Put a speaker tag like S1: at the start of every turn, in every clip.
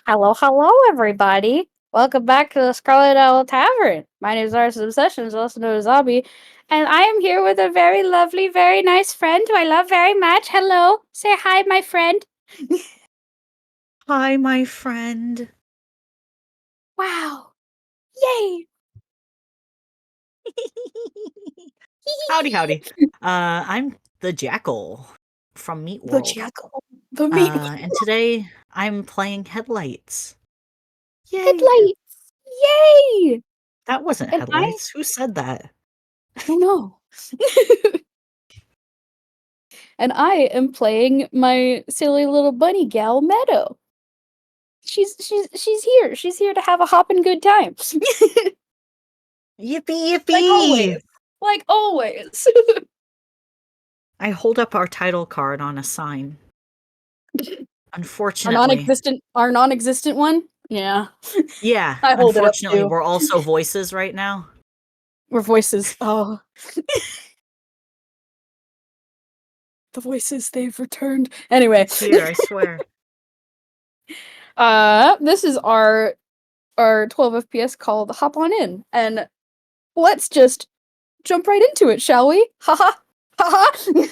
S1: Hello, hello, everybody. Welcome back to the Scarlet Owl Tavern. My name is Arson Obsessions, also known as Zombie, and I am here with a very lovely, very nice friend who I love very much. Hello. Say hi, my friend.
S2: Hi, my friend.
S1: Wow. Yay.
S2: Howdy, howdy. I'm the Jackal from Meat
S1: The
S2: World.
S1: jackal. The meat
S2: And today I'm playing Headlights. Yay!
S1: headlights. Yay.
S2: That wasn't
S1: And I
S2: Headlights. Who said that?
S1: don't know. And I am playing my silly little bunny gal, Meadow. She's here. She's here to have a hopping good time.
S2: Yippee,
S1: Like
S2: yippee!
S1: always. Like always.
S2: I hold up our title card on a sign.
S1: Our
S2: Unfortunately.
S1: non-existent one? Yeah.
S2: Yeah,
S1: I hold it up
S2: unfortunately,
S1: too.
S2: we're also voices right now.
S1: We're voices. Oh. The voices, they've returned. Anyway.
S2: It's here, I swear.
S1: This is our 12 FPS called Hop On In. And let's just jump right into it, shall we? Haha. Haha.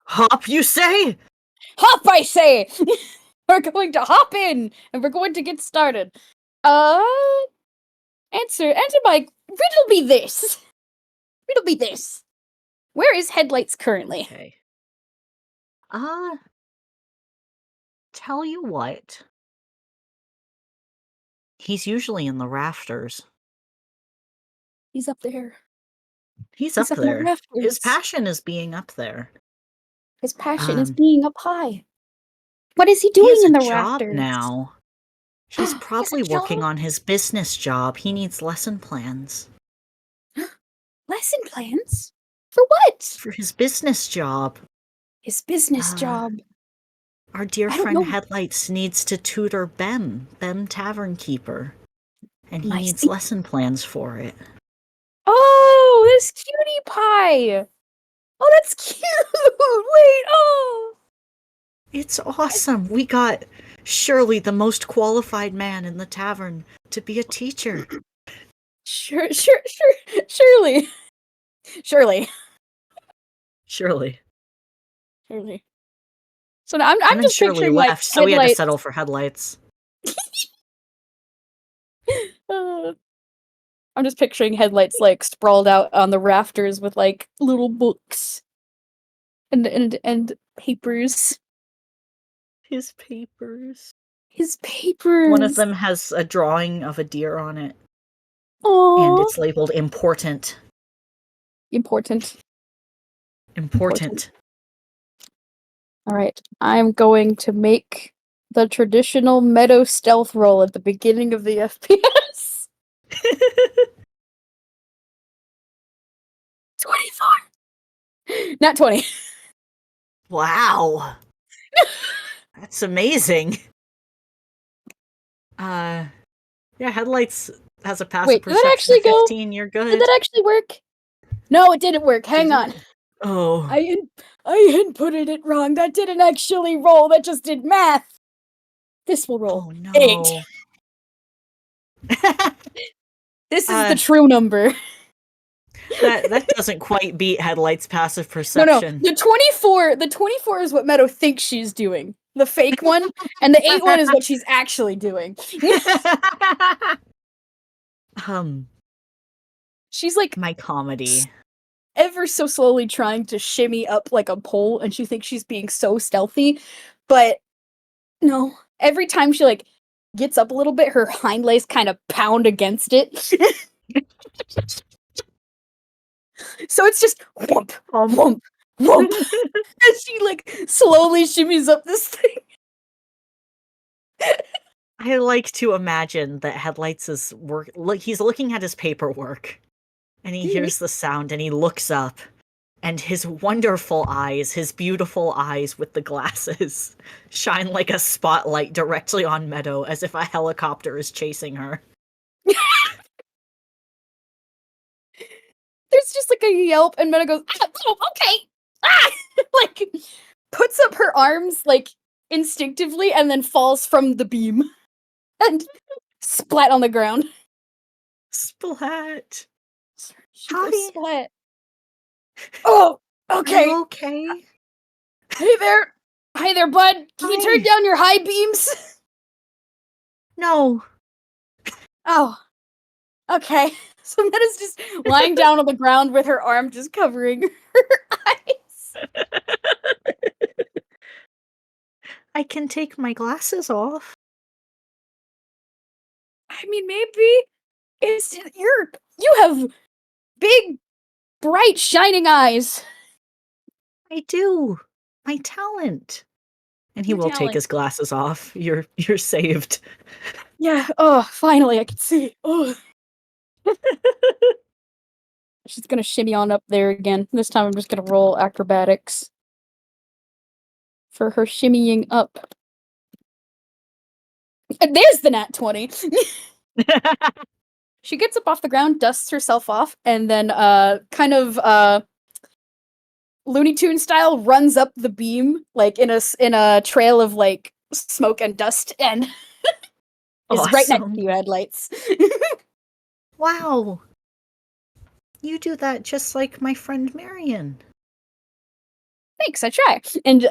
S2: Hop, you say?
S1: Hop, I say! We're going to hop in and we're going to get started. Answer my riddle be this. Riddle be this. Where is Headlights currently?
S2: Okay. Tell you what. He's usually in the rafters.
S1: He's up there.
S2: He's
S1: He's
S2: up
S1: up in the
S2: there. His
S1: rafters.
S2: passion is being up there.
S1: His passion is
S2: Um,
S1: being up high. What is he
S2: he
S1: doing
S2: has
S1: in
S2: a
S1: the
S2: job
S1: rafters?
S2: now. He's
S1: He has a
S2: probably working
S1: job?
S2: on his business job. He needs lesson plans
S1: Lesson plans? For what?
S2: for his business job.
S1: His business
S2: Uh,
S1: job.
S2: our dear
S1: I don't
S2: friend
S1: know.
S2: Headlights needs to tutor Bem Tavern Keeper, and he
S1: My
S2: needs lesson plans for it.
S1: Oh, this cutie pie. Oh, that's cute. Wait, oh.
S2: It's awesome. We got surely the most qualified man in the tavern to be a teacher.
S1: Sure, surely. Surely.
S2: Surely.
S1: Surely. So now I'm
S2: And then
S1: just
S2: Shirley
S1: picturing like
S2: left, so we had to
S1: headlights.
S2: settle for Headlights.
S1: Uh, I'm just picturing headlights like sprawled out on the rafters with like little books and papers.
S2: His papers.
S1: His
S2: One of
S1: papers.
S2: them has a drawing of a deer on it, and
S1: Oh,
S2: it's labeled important.
S1: important.
S2: Important.
S1: All right, I'm going to make the traditional Meadow stealth roll at the beginning of the FPS. 24. Not 20.
S2: Wow. That's amazing. Yeah, Headlights has a passive
S1: Wait, did that
S2: perception
S1: actually
S2: of
S1: go?
S2: 15. You're
S1: Did
S2: good.
S1: that actually work? No, it didn't work. Hang
S2: Did
S1: on.
S2: it? Oh.
S1: I inputted it wrong. That didn't actually roll. That just did math. This will roll.
S2: Oh
S1: 8.
S2: no.
S1: This is the true number.
S2: that doesn't quite beat Headlights' passive
S1: No.
S2: perception.
S1: The 24 is what Meadow thinks she's doing. The fake one, and the 8 one is what she's actually doing. She's like
S2: My comedy.
S1: ever so slowly trying to shimmy up like a pole, and she thinks she's being so stealthy, but no. Every time she like gets up a little bit, her hind legs kind of pound against it. So it's just whoomp, whoomp, whoomp. As she like slowly shimmies up this thing.
S2: I like to imagine that Headlights is he's looking at his paperwork, and he hears the sound, and he looks up, and his wonderful eyes, his beautiful eyes with the glasses, shine like a spotlight directly on Meadow, as if a helicopter is chasing her.
S1: There's just like a yelp, and Meadow goes, ah, oh, okay. Ah! Like, puts up her arms, like, instinctively, and then falls from the beam. and splat on the ground.
S2: Splat.
S1: She
S2: Hi.
S1: goes splat. Oh,
S2: Are
S1: okay.
S2: you okay?
S1: Hey there. Hi there, bud. Can you turn
S2: Hi.
S1: down your high beams?
S2: No.
S1: Oh, okay. So Meadows just lying down on the ground with her arm just covering her eyes.
S2: I can take my glasses off.
S1: I mean, maybe you have big, bright, shining eyes.
S2: I do. My talent. And he
S1: Your
S2: will take
S1: talent.
S2: his glasses off. You're saved.
S1: Yeah. Oh, finally, I can see. Oh. She's gonna shimmy on up there again. This time I'm just gonna roll acrobatics for her shimmying up. And there's the nat 20. She gets up off the ground, dusts herself off, and then kind of Looney Tune style runs up the beam like in a trail of like smoke and dust and is right next to
S2: Awesome.
S1: you, headlights.
S2: Wow. You do that just like my friend Marion.
S1: Thanks, I try. And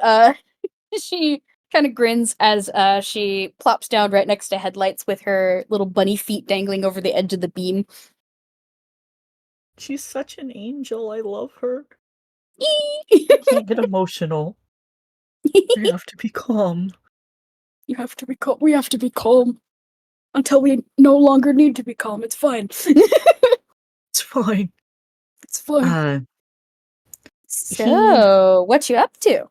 S1: she kind of grins as she plops down right next to headlights with her little bunny feet dangling over the edge of the beam.
S2: She's such an angel. I love her.
S1: you
S2: I can't get emotional. I have to be calm.
S1: have to be calm. We have to be calm until we no longer need to be calm. It's fine.
S2: It's fine.
S1: It's fine.
S2: He
S1: So, what you up to?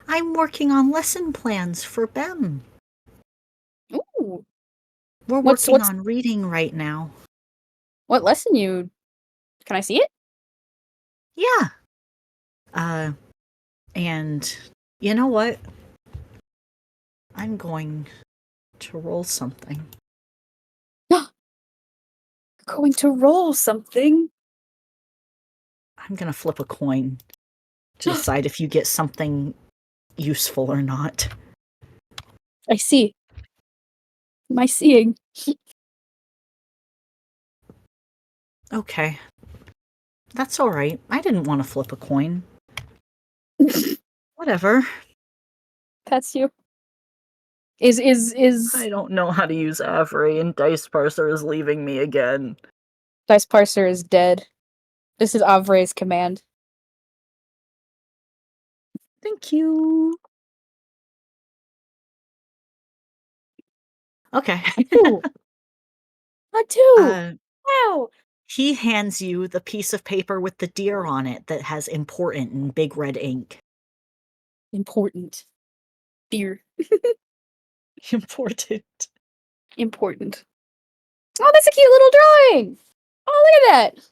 S2: I'm working on lesson plans for Bem.
S1: Ooh,
S2: We're
S1: what's
S2: working on reading right now.
S1: what lesson you? Can I see it?
S2: Yeah. And you know what? I'm going to roll something.
S1: Going to roll something.
S2: I'm gonna flip a coin to decide if you get something useful or not.
S1: I see. Am I seeing?
S2: Okay. That's alright. I didn't want to flip a coin. Whatever.
S1: That's you. Is
S2: I don't know how to use Avery, and Dice Parser is leaving me again.
S1: Dice Parser is dead. This is Avre's command.
S2: Thank you. Okay.
S1: Ooh, a two.
S2: uh,
S1: Wow.
S2: he hands you the piece of paper with the deer on it that has important in big red ink.
S1: Important. Dear.
S2: Important.
S1: Important. Oh, that's a cute little drawing. Oh, look at that.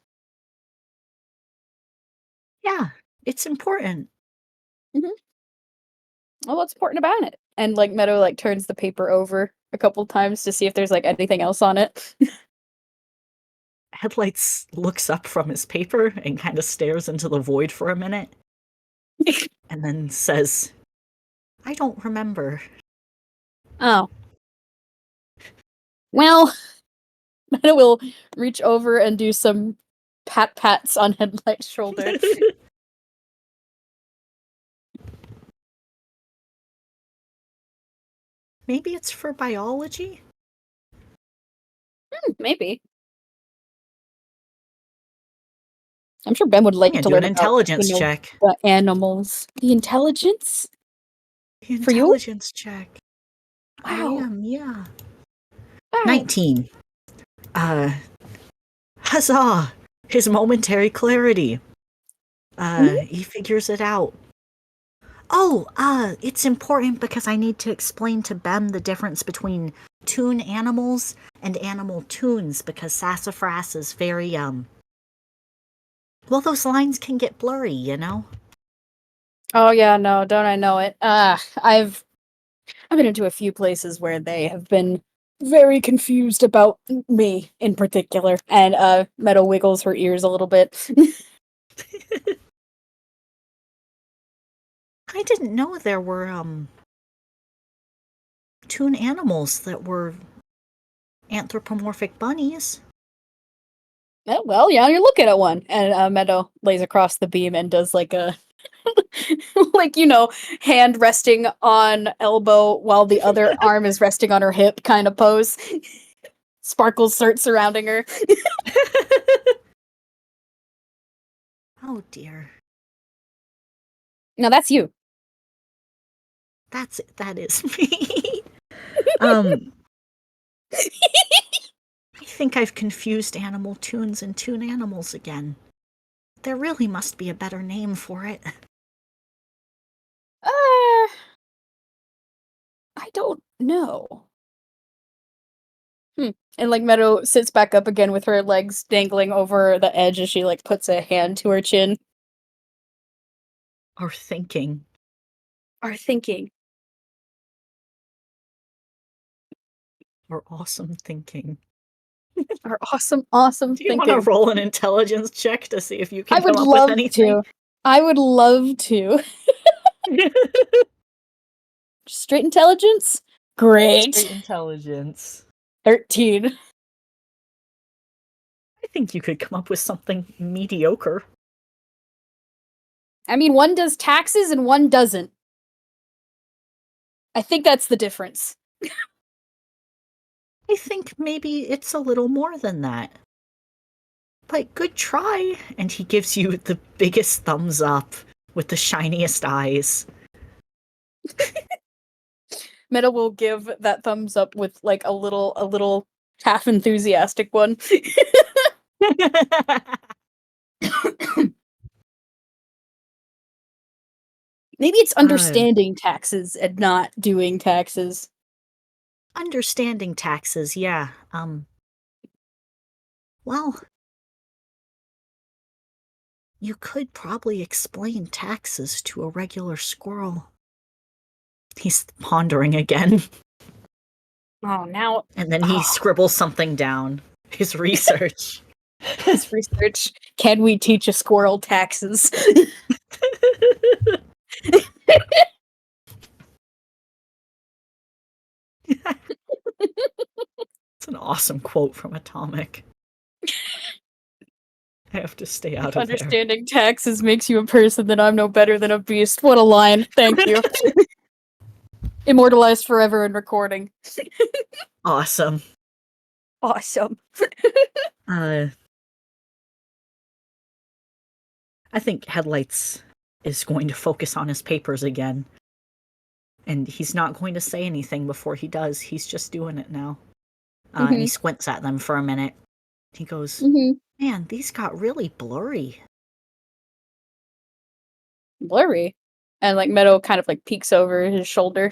S2: Yeah, it's important.
S1: Oh, what's important about it? And like Meadow like turns the paper over a couple times to see if there's like anything else on it.
S2: Headlights looks up from his paper and kind of stares into the void for a minute. And then says, I don't remember.
S1: Oh. Well, Meadow will reach over and do some pats on Headlight's shoulder.
S2: Maybe it's for biology?
S1: Maybe. I'm sure Ben would
S2: I'm
S1: like
S2: gonna
S1: to
S2: do an
S1: learn about,
S2: intelligence check.
S1: the animals. The intelligence? For you?
S2: Intelligence check. I
S1: Wow.
S2: am, yeah.
S1: Wow.
S2: 19. Huzzah! His momentary clarity. He figures it out. Oh, it's important because I need to explain to Bem the difference between toon animals and animal tunes because sassafras is very, well, those lines can get blurry, you know?
S1: Oh yeah, no, don't I know it? I've been into a few places where they have been very confused about me in particular, and Meadow wiggles her ears a little bit.
S2: I didn't know there were, toon animals that were anthropomorphic bunnies.
S1: Well, yeah, you're looking at one. And Meadow lays across the beam and does like a like, hand resting on elbow while the other arm is resting on her hip kind of pose. Sparkles start surrounding her.
S2: Oh dear.
S1: Now that's you.
S2: That is me. I think I've confused animal tunes and toon animals again. There really must be a better name for it.
S1: I don't know. And like Meadow sits back up again with her legs dangling over the edge as she like puts a hand to her chin.
S2: Or thinking.
S1: Are thinking.
S2: Or awesome thinking.
S1: Are awesome
S2: Do you want to
S1: thinking.
S2: roll an intelligence check to see if you
S1: I
S2: can
S1: would
S2: come up with
S1: love
S2: anything?
S1: to. I would love to. Straight intelligence? Great.
S2: Straight intelligence.
S1: 13.
S2: I think you could come up with something mediocre.
S1: I mean, one does taxes and one doesn't. I think that's the difference.
S2: I think maybe it's a little more than that. But good try. And he gives you the biggest thumbs up with the shiniest eyes.
S1: Meadow will give that thumbs up with like a little half enthusiastic one. Maybe it's understanding taxes and not doing taxes.
S2: Understanding taxes, yeah. Well, you could probably explain taxes to a regular squirrel. He's pondering again.
S1: Oh, now
S2: And then he scribbles something down. His research.
S1: his research. Can we teach a squirrel taxes?
S2: It's an awesome quote from Atomic. I have to stay out of there.
S1: Understanding taxes makes you a person, then I'm no better than a beast. What a line. Thank you. Immortalized forever in recording.
S2: Awesome.
S1: Awesome.
S2: I think Headlights is going to focus on his papers again. And he's not going to say anything before he does. He's just doing it now. And he squints at them for a minute. He goes, man, these got really blurry.
S1: Blurry. And like Meadow kind of like peeks over his shoulder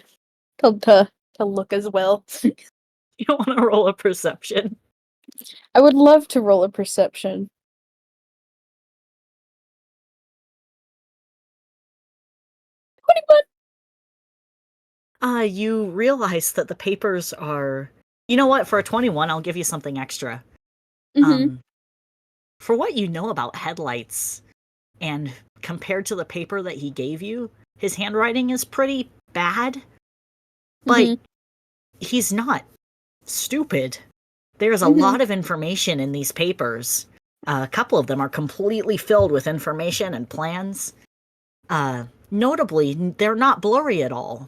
S1: to look as well.
S2: You don't want to roll a perception.
S1: I would love to roll a perception. 21.
S2: You realize that the papers are... You know what? For a 21, I'll give you something extra. For what you know about Headlights, and compared to the paper that he gave you, his handwriting is pretty bad. But he's not stupid. There's a lot of information in these papers. A couple of them are completely filled with information and plans. Notably, they're not blurry at all.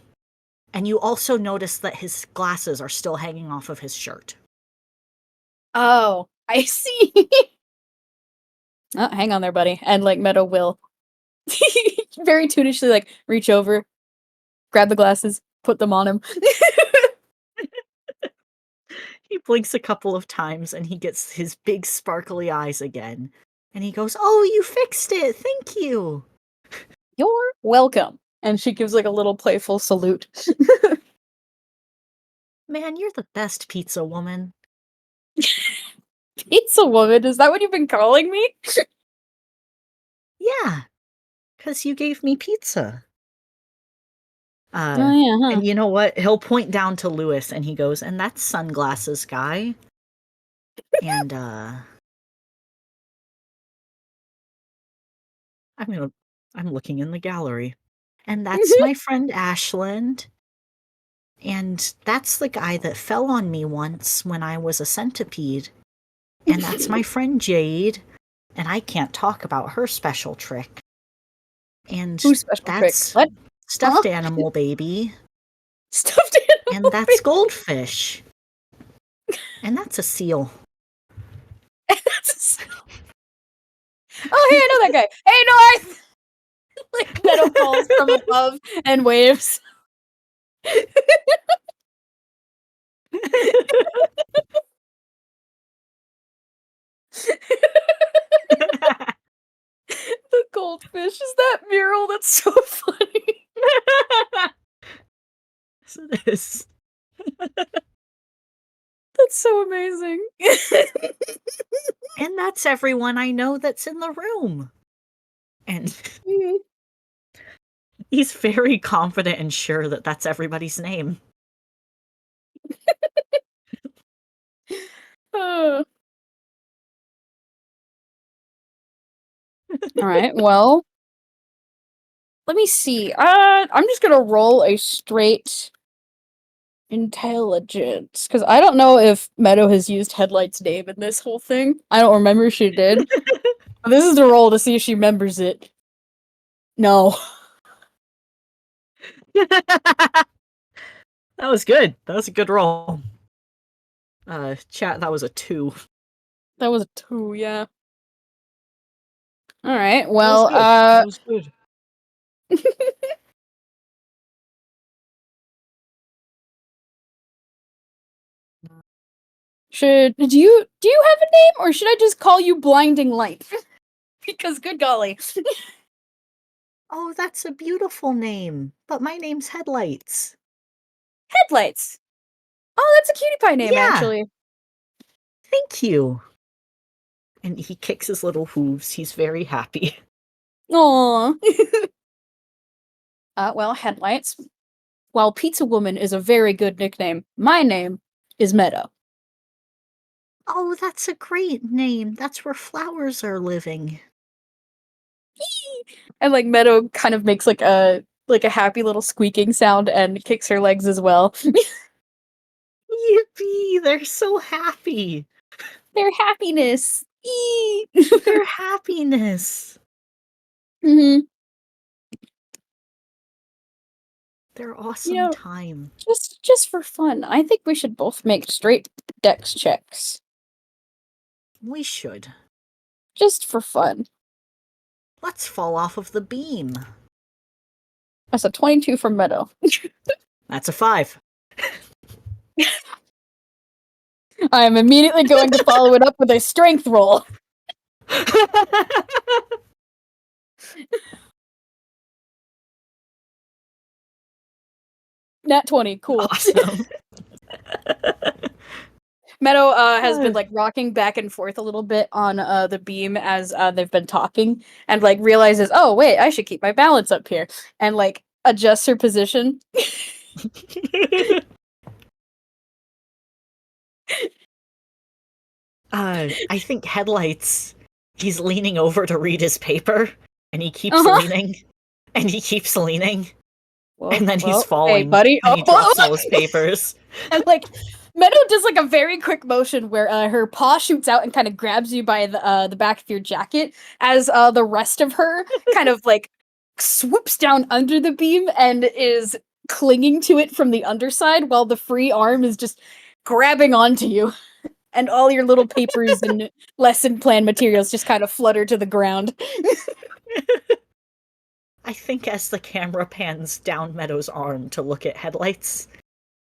S2: And you also notice that his glasses are still hanging off of his shirt.
S1: Oh, I see. Oh, hang on there, buddy. And like Meadow will very tunishly like reach over, grab the glasses, put them on him.
S2: He blinks a couple of times and he gets his big sparkly eyes again. And he goes, "Oh, you fixed it. Thank you."
S1: You're welcome. And she gives like a little playful salute.
S2: Man, you're the best pizza woman.
S1: Pizza woman, is that what you've been calling me?
S2: Yeah, because you gave me pizza.
S1: Oh yeah, huh?
S2: And you know what? He'll point down to Lewis and he goes, "And that's Sunglasses Guy." And I'm looking in the gallery. "And that's my friend Ashland." And that's the guy that fell on me once when I was a centipede. And that's my friend Jade. And I can't talk about her special trick. And
S1: Who's special trick?
S2: that's
S1: What? Huh?
S2: stuffed animal baby.
S1: Stuffed
S2: And
S1: animal
S2: that's
S1: baby.
S2: goldfish. And that's a seal.
S1: Oh, hey, I know that guy. Hey, North! Like Meadow calls from above and waves. The goldfish is that mural. That's so funny.
S2: Yes, it is.
S1: That's so amazing.
S2: And that's everyone I know that's in the room. And he's very confident and sure that that's everybody's name.
S1: All right. Well, let me see. I'm just gonna roll a straight intelligence because I don't know if Meadow has used Headlight's name in this whole thing. I don't remember if she did. But this is the roll to see if she remembers it. No.
S2: That was good. That was a good roll. Chat, that was a 2.
S1: That was a 2, yeah. Alright,
S2: That was
S1: well,
S2: good. That was good.
S1: do you have a name or should I just call you Blinding Light? Because good golly.
S2: Oh, that's a beautiful name. But my name's Headlights.
S1: Headlights. Oh, that's a cutie pie name
S2: Yeah,
S1: actually.
S2: thank you. And he kicks his little hooves. He's very happy.
S1: Aww. Well, Headlights. While Pizza Woman is a very good nickname, my name is Meadow.
S2: Oh, that's a great name. That's where flowers are living.
S1: And like Meadow kind of makes like a happy little squeaking sound and kicks her legs as well.
S2: Yippee! They're so happy.
S1: Their happiness.
S2: Their happiness.
S1: hmm
S2: Their
S1: You
S2: awesome
S1: know,
S2: time.
S1: just for fun, I think we should both make straight dex checks.
S2: We should.
S1: Just for fun.
S2: Let's fall off of the beam.
S1: That's a 22 from Meadow.
S2: That's a 5.
S1: I am immediately going to follow it up with a strength roll. Nat 20, cool.
S2: Awesome.
S1: Meadow has been like rocking back and forth a little bit on the beam as they've been talking and like realizes, oh wait, I should keep my balance up here and like adjusts her position.
S2: I think Headlights, he's leaning over to read his paper, and he keeps
S1: Uh-huh.
S2: leaning, and he keeps leaning,
S1: Well,
S2: and then he's
S1: hey
S2: falling,
S1: buddy.
S2: and he drops all his papers.
S1: And like Meadow does like a very quick motion where her paw shoots out and kind of grabs you by the back of your jacket as the rest of her kind of like swoops down under the beam and is clinging to it from the underside while the free arm is just grabbing onto you and all your little papers and lesson plan materials just kind of flutter to the ground.
S2: I think as the camera pans down Meadow's arm to look at Headlights,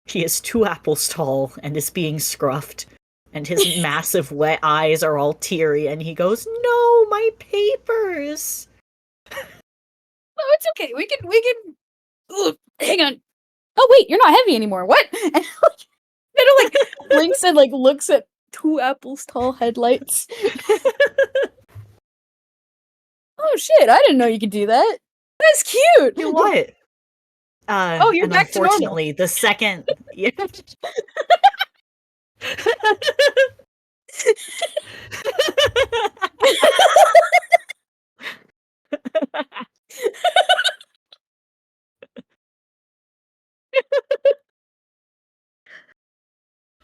S2: he is 2 apples tall and is being scruffed, and his massive wet eyes are all teary, and he goes, "No, my papers!"
S1: Oh, it's okay. We can. Ugh, hang on. Oh wait, you're not heavy anymore. What? And like, Meadow like blinks and like looks at 2 apples tall headlights. Oh shit! I didn't know you could do that. That's cute.
S2: You what?
S1: Oh, you're
S2: And
S1: back to normal.
S2: unfortunately, the second... Yeah.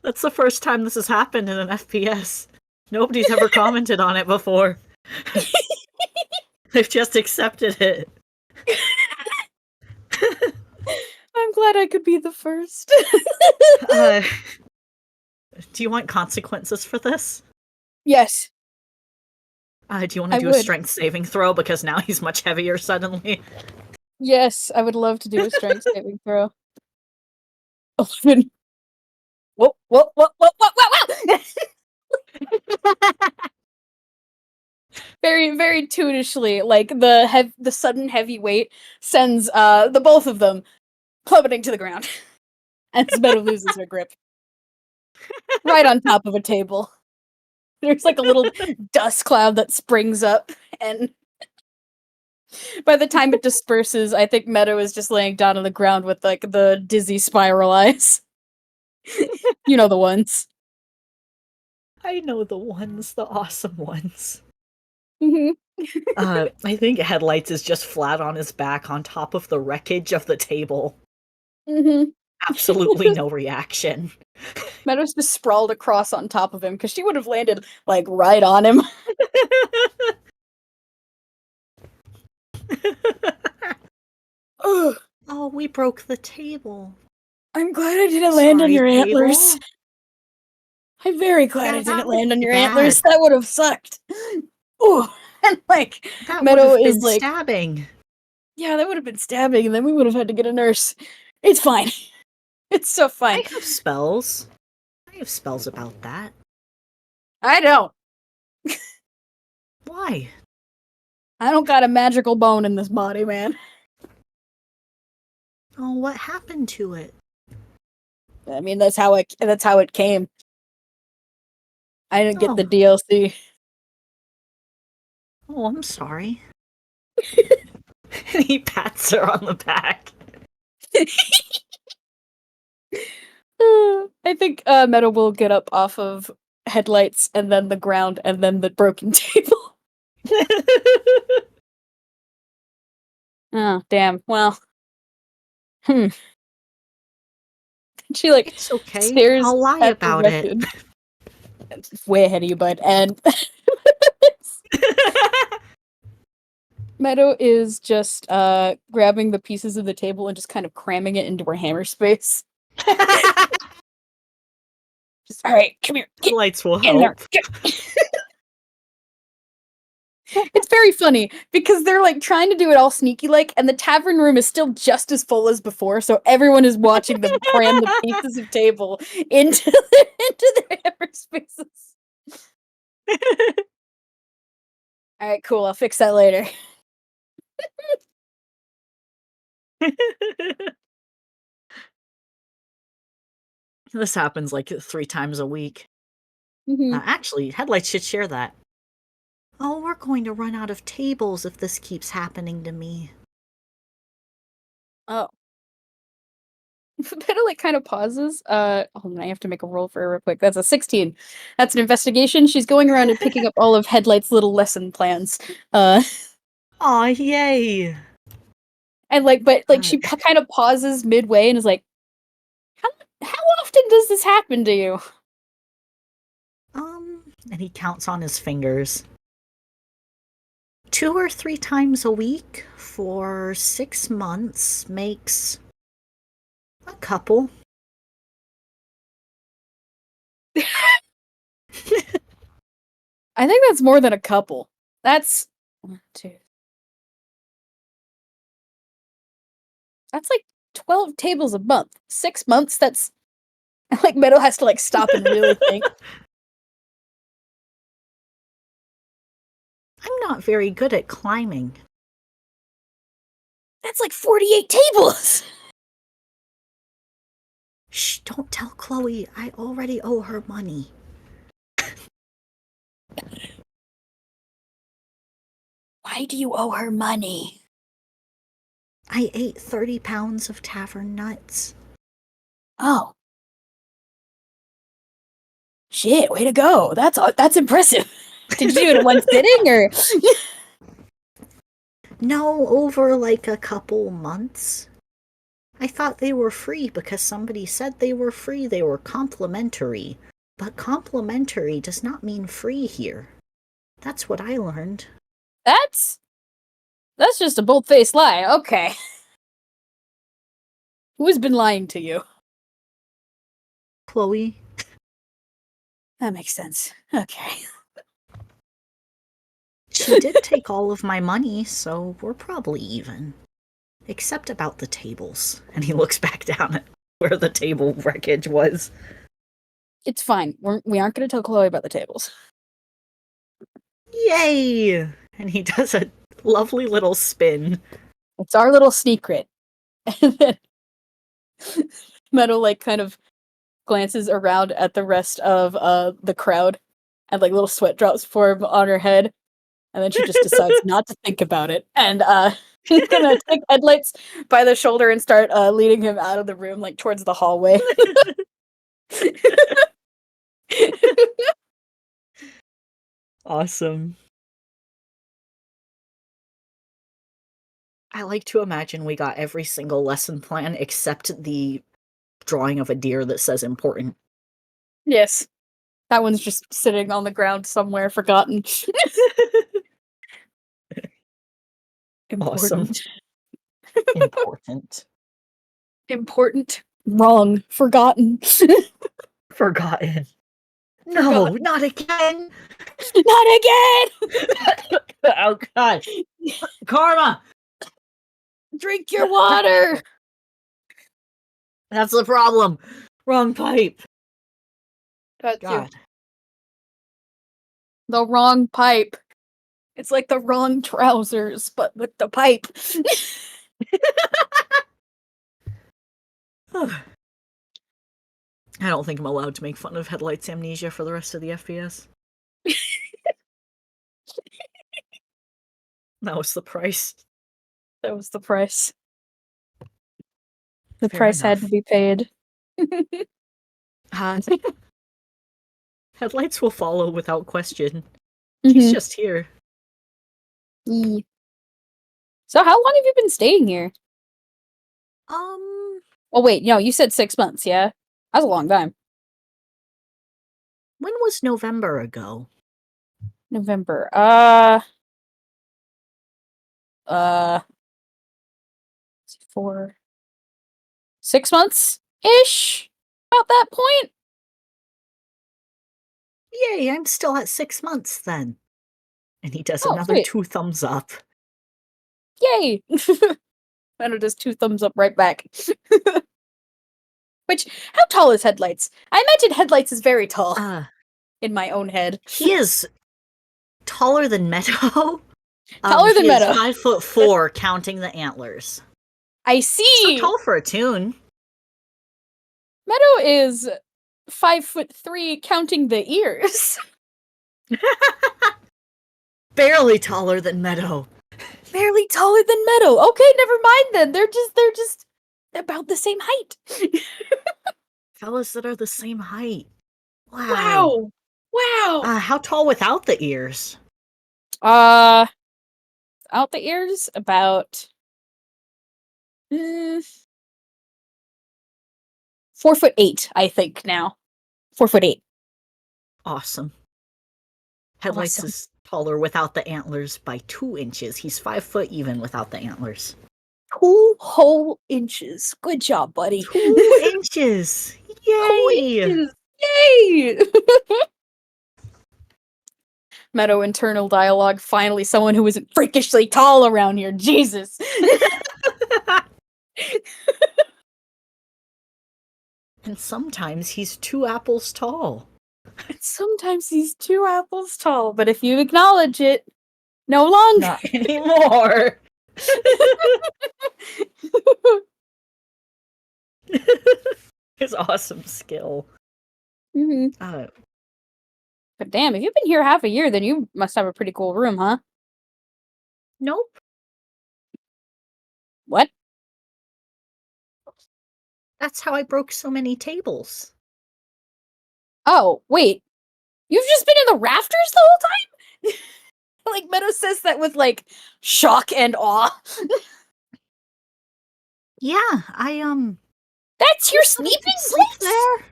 S2: That's the first time this has happened in an FPS. Nobody's ever commented on it before. They've just accepted it.
S1: I'm glad I could be the first.
S2: Do you want consequences for this?
S1: Yes.
S2: Do you want to
S1: I
S2: do
S1: would.
S2: a strength saving throw because now he's much heavier suddenly?
S1: Yes, I would love to do a strength saving throw. 11. Whoa, whoa, whoa, whoa, whoa, whoa, whoa! Very, very tunishly, like the sudden heavy weight sends the both of them plummeting to the ground as Meadow loses her grip. Right on top of a table. There's like a little dust cloud that springs up, and by the time it disperses, I think Meadow is just laying down on the ground with like the dizzy spiral eyes. You know the ones.
S2: I know the ones, the awesome ones.
S1: Mm-hmm.
S2: I think Headlights is just flat on his back on top of the wreckage of the table.
S1: Mm-hmm.
S2: Absolutely no reaction.
S1: Meadow's just sprawled across on top of him because she would have landed like right on him. Ugh.
S2: Oh, we broke the table.
S1: I'm glad I didn't land on your
S2: table.
S1: antlers. I'm very glad
S2: Yeah,
S1: I
S2: that
S1: didn't
S2: would
S1: land on
S2: be
S1: your
S2: bad.
S1: antlers. That would have sucked. Ooh, and like
S2: That would
S1: Meadow
S2: have
S1: is
S2: been
S1: like,
S2: stabbing.
S1: yeah, that would have been stabbing, and then we would have had to get a nurse. It's fine. It's so fine.
S2: I have spells. I have spells about that.
S1: I don't.
S2: Why?
S1: I don't got a magical bone in this body, man.
S2: Oh, what happened to it?
S1: I mean, that's how it came. I didn't get the
S2: Oh.
S1: DLC.
S2: Oh, I'm sorry. He pats her on the back.
S1: I think Meadow will get up off of Headlights and then the ground and then the broken table. Oh, damn. Well. She like
S2: It's okay.
S1: stares
S2: I'll lie
S1: at the
S2: about it.
S1: wreckage. It's way ahead of you, bud. And Meadow is just grabbing the pieces of the table and just kind of cramming it into her hammer space. Just, all right, come here. Get
S2: Lights will
S1: in there.
S2: help.
S1: It's very funny because they're like trying to do it all sneaky like, and the tavern room is still just as full as before, so everyone is watching them cram the pieces of table into their hammer spaces. All right, cool. I'll fix that later.
S2: This happens like 3 times a week.
S1: Mm-hmm.
S2: Actually, Headlights should share that. Oh, we're going to run out of tables if this keeps happening to me.
S1: Oh. Meadow like kind of pauses. Hold on, I have to make a roll for her real quick. That's a 16. That's an investigation. She's going around and picking up all of Headlight's little lesson plans.
S2: Aw, yay!
S1: And like, but like she kind of pauses midway and is like, how often does this happen to you?
S2: And he counts on his fingers. 2 or 3 times a week for 6 months makes a couple.
S1: I think that's more than a couple. That's 1, 2. That's like 12 tables a month. 6 months, that's like Meadow has to like stop and really think.
S2: I'm not very good at climbing.
S1: That's like 48 tables.
S2: Shh, don't tell Chloe. I already owe her money.
S1: Why do you owe her money?
S2: I ate 30 pounds of tavern nuts.
S1: Oh. Shit, way to go. That's impressive. Did you do it in one sitting or?
S2: No, over like a couple months. I thought they were free because somebody said they were free. They were complimentary. But complimentary does not mean free here. That's what I learned.
S1: That's just a bold-faced lie. Okay. Who has been lying to you?
S2: Chloe?
S1: That makes sense. Okay.
S2: She did take all of my money, so we're probably even. Except about the tables. And he looks back down at where the table wreckage was.
S1: It's fine. We aren't going to tell Chloe about the tables.
S2: Yay! And he does a lovely little spin.
S1: It's our little secret. And then Meadow, like, kind of glances around at the rest of the crowd, and, like, little sweat drops form on her head. And then she just decides not to think about it. And she's gonna take Headlights by the shoulder and start leading him out of the room, like, towards the hallway.
S2: Awesome. I like to imagine we got every single lesson plan except the drawing of a deer that says important.
S1: Yes. That one's just sitting on the ground somewhere, forgotten.
S2: Awesome.
S1: Important.
S2: Important.
S1: Important. Wrong. Forgotten.
S2: Forgotten. No, not again!
S1: Not again!
S2: Oh god. Karma!
S1: Drink your water!
S2: That's the problem. Wrong pipe.
S1: That's
S2: God.
S1: the wrong pipe. It's like the wrong trousers, but with the pipe.
S2: I don't think I'm allowed to make fun of Headlights amnesia for the rest of the FPS. That was the price.
S1: That was the price. The
S2: Fair
S1: price had to
S2: enough.
S1: be paid.
S2: Headlights will follow without question. He's just here.
S1: So how long have you been staying here? Oh wait, no, you said 6 months, yeah? That's a long time.
S2: When was November ago?
S1: November. 4 6 months ish. About that point.
S2: Yay, I'm still at 6 months then. And he does
S1: Oh,
S2: another
S1: sweet.
S2: 2 thumbs up.
S1: Yay! Meadow does 2 thumbs up right back. Which, how tall is Headlights? I imagine Headlights is very tall in my own head.
S2: He is taller than Meadow.
S1: Taller than Meadow.
S2: He is 5'4", counting the antlers.
S1: I see.
S2: So tall for a toon.
S1: Meadow is 5'3", counting the ears.
S2: Barely taller than Meadow.
S1: Barely taller than Meadow. Okay, never mind then. They're just about the same height.
S2: Fellas that are the same height. Wow.
S1: Wow.
S2: How tall without the ears?
S1: Out the ears, about 4'8", I think now. 4'8".
S2: Awesome. Headlights
S1: Awesome.
S2: is taller without the antlers by 2 inches. He's 5 foot even without the antlers.
S1: 2 whole inches. Good job, buddy.
S2: 2 inches. Yay!
S1: 2 inches. Yay! Meadow internal dialogue. Finally, someone who isn't freakishly tall around here. Jesus.
S2: And sometimes he's 2 apples tall.
S1: Sometimes he's 2 apples tall, but if you acknowledge it, no longer.
S2: Not anymore. His awesome skill.
S1: But damn, if you've been here half a year, then you must have a pretty cool room, huh?
S2: Nope.
S1: What?
S2: That's how I broke so many tables.
S1: Oh, wait. You've just been in the rafters the whole time? Like, Meadow says that with, like, shock and awe.
S2: Yeah, I
S1: That's your
S2: you said I
S1: sleeping
S2: could sleep
S1: place?
S2: there.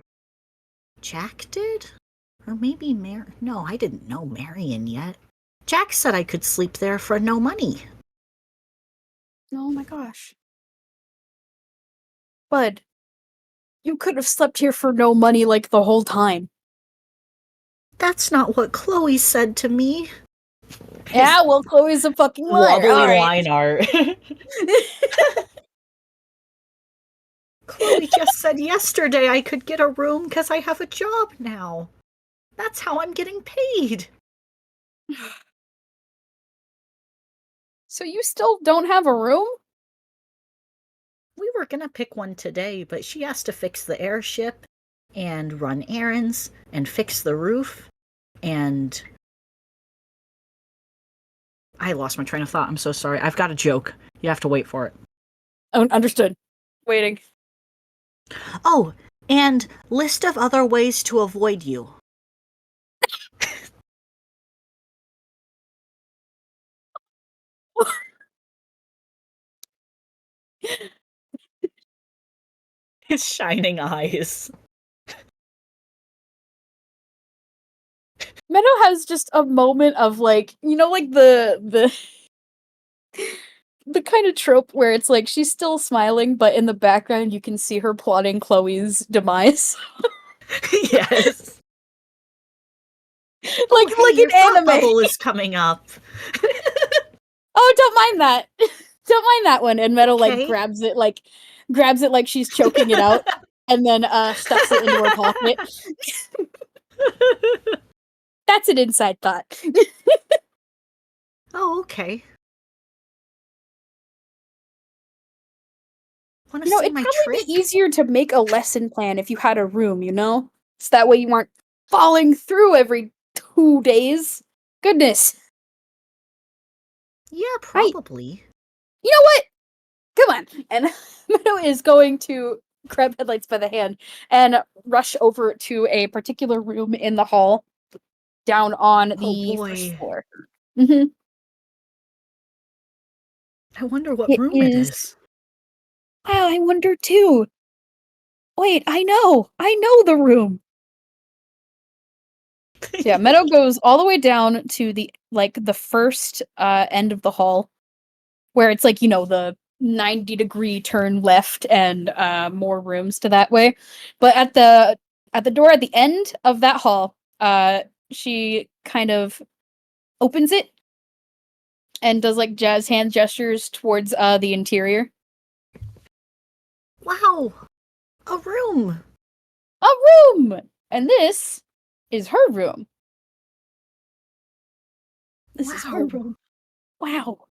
S2: Jack did? Or maybe No, I didn't know Marion yet. Jack said I could sleep there for no money.
S1: Oh my gosh. Bud, you could have slept here for no money like the whole time.
S2: That's not what Chloe said to me. His
S1: Yeah, well, Chloe's a fucking liar.
S2: wobbly
S1: Alright.
S2: line art. Chloe just said yesterday I could get a room because I have a job now. That's how I'm getting paid.
S1: So you still don't have a room?
S2: We were gonna pick one today, but she has to fix the airship and run errands and fix the roof. And I lost my train of thought. I'm so sorry. I've got a joke. You have to wait for it.
S1: Oh, understood. Waiting.
S2: Oh, and list of other ways to avoid you. His shining eyes.
S1: Meadow has just a moment of like, like the kind of trope where it's like she's still smiling, but in the background you can see her plotting Chloe's demise.
S2: Yes.
S1: like
S2: Oh, hey,
S1: in
S2: your thought
S1: anime.
S2: bubble is coming up.
S1: Oh, don't mind that. Don't mind that one. And Meadow
S2: Okay.
S1: grabs it like she's choking it out, and then stuffs it into her pocket. That's an inside thought.
S2: Oh, okay. Want to see
S1: It'd
S2: my
S1: probably be
S2: trick?
S1: easier to make a lesson plan if you had a room, So that way you aren't falling through every 2 days. Goodness.
S2: Yeah,
S1: Right.
S2: probably.
S1: You know what? Come on. And Meadow is going to grab Headlights by the hand and rush over to a particular room in the hall down on
S2: Oh
S1: the first
S2: boy.
S1: floor. Mm-hmm.
S2: I wonder what
S1: It
S2: room it
S1: is.
S2: is.
S1: Wow, I wonder too. Wait, I know. I know the room. So yeah, Meadow goes all the way down to the first end of the hall where it's like, the 90-degree turn left and more rooms to that way. But at the door at the end of that hall, she kind of opens it and does like jazz hand gestures towards the interior.
S2: Wow, a room.
S1: A room! And this is her room. This is her
S2: Wow.
S1: room. Wow.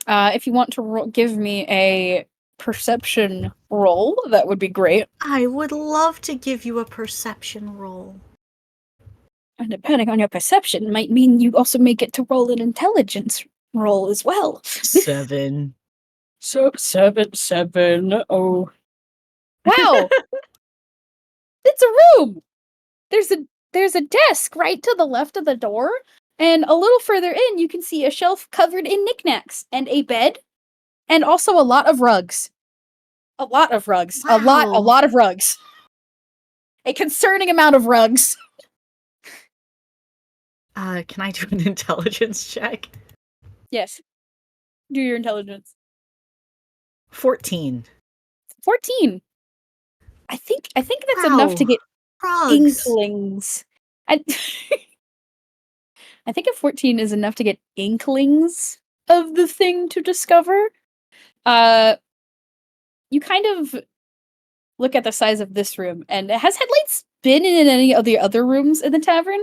S1: If you want to give me a perception roll, that would be great.
S2: I would love to give you a perception roll.
S1: And depending on your perception, might mean you also may get to roll an intelligence roll as well.
S2: 7.
S1: So 7. Oh, wow! It's a room. There's a desk right to the left of the door, and a little further in, you can see a shelf covered in knickknacks and a bed, and also a lot of rugs. A lot of rugs. A
S2: Wow.
S1: lot of rugs. A concerning amount of rugs.
S2: Can I do an intelligence check?
S1: Yes. Do your intelligence.
S2: 14.
S1: 14. I think that's enough to
S2: Wow.
S1: get
S2: Rugs.
S1: inklings. I I think a 14 is enough to get inklings of the thing to discover. Uh you kind of look at the size of this room, and has Headlights been in any of the other rooms in the tavern?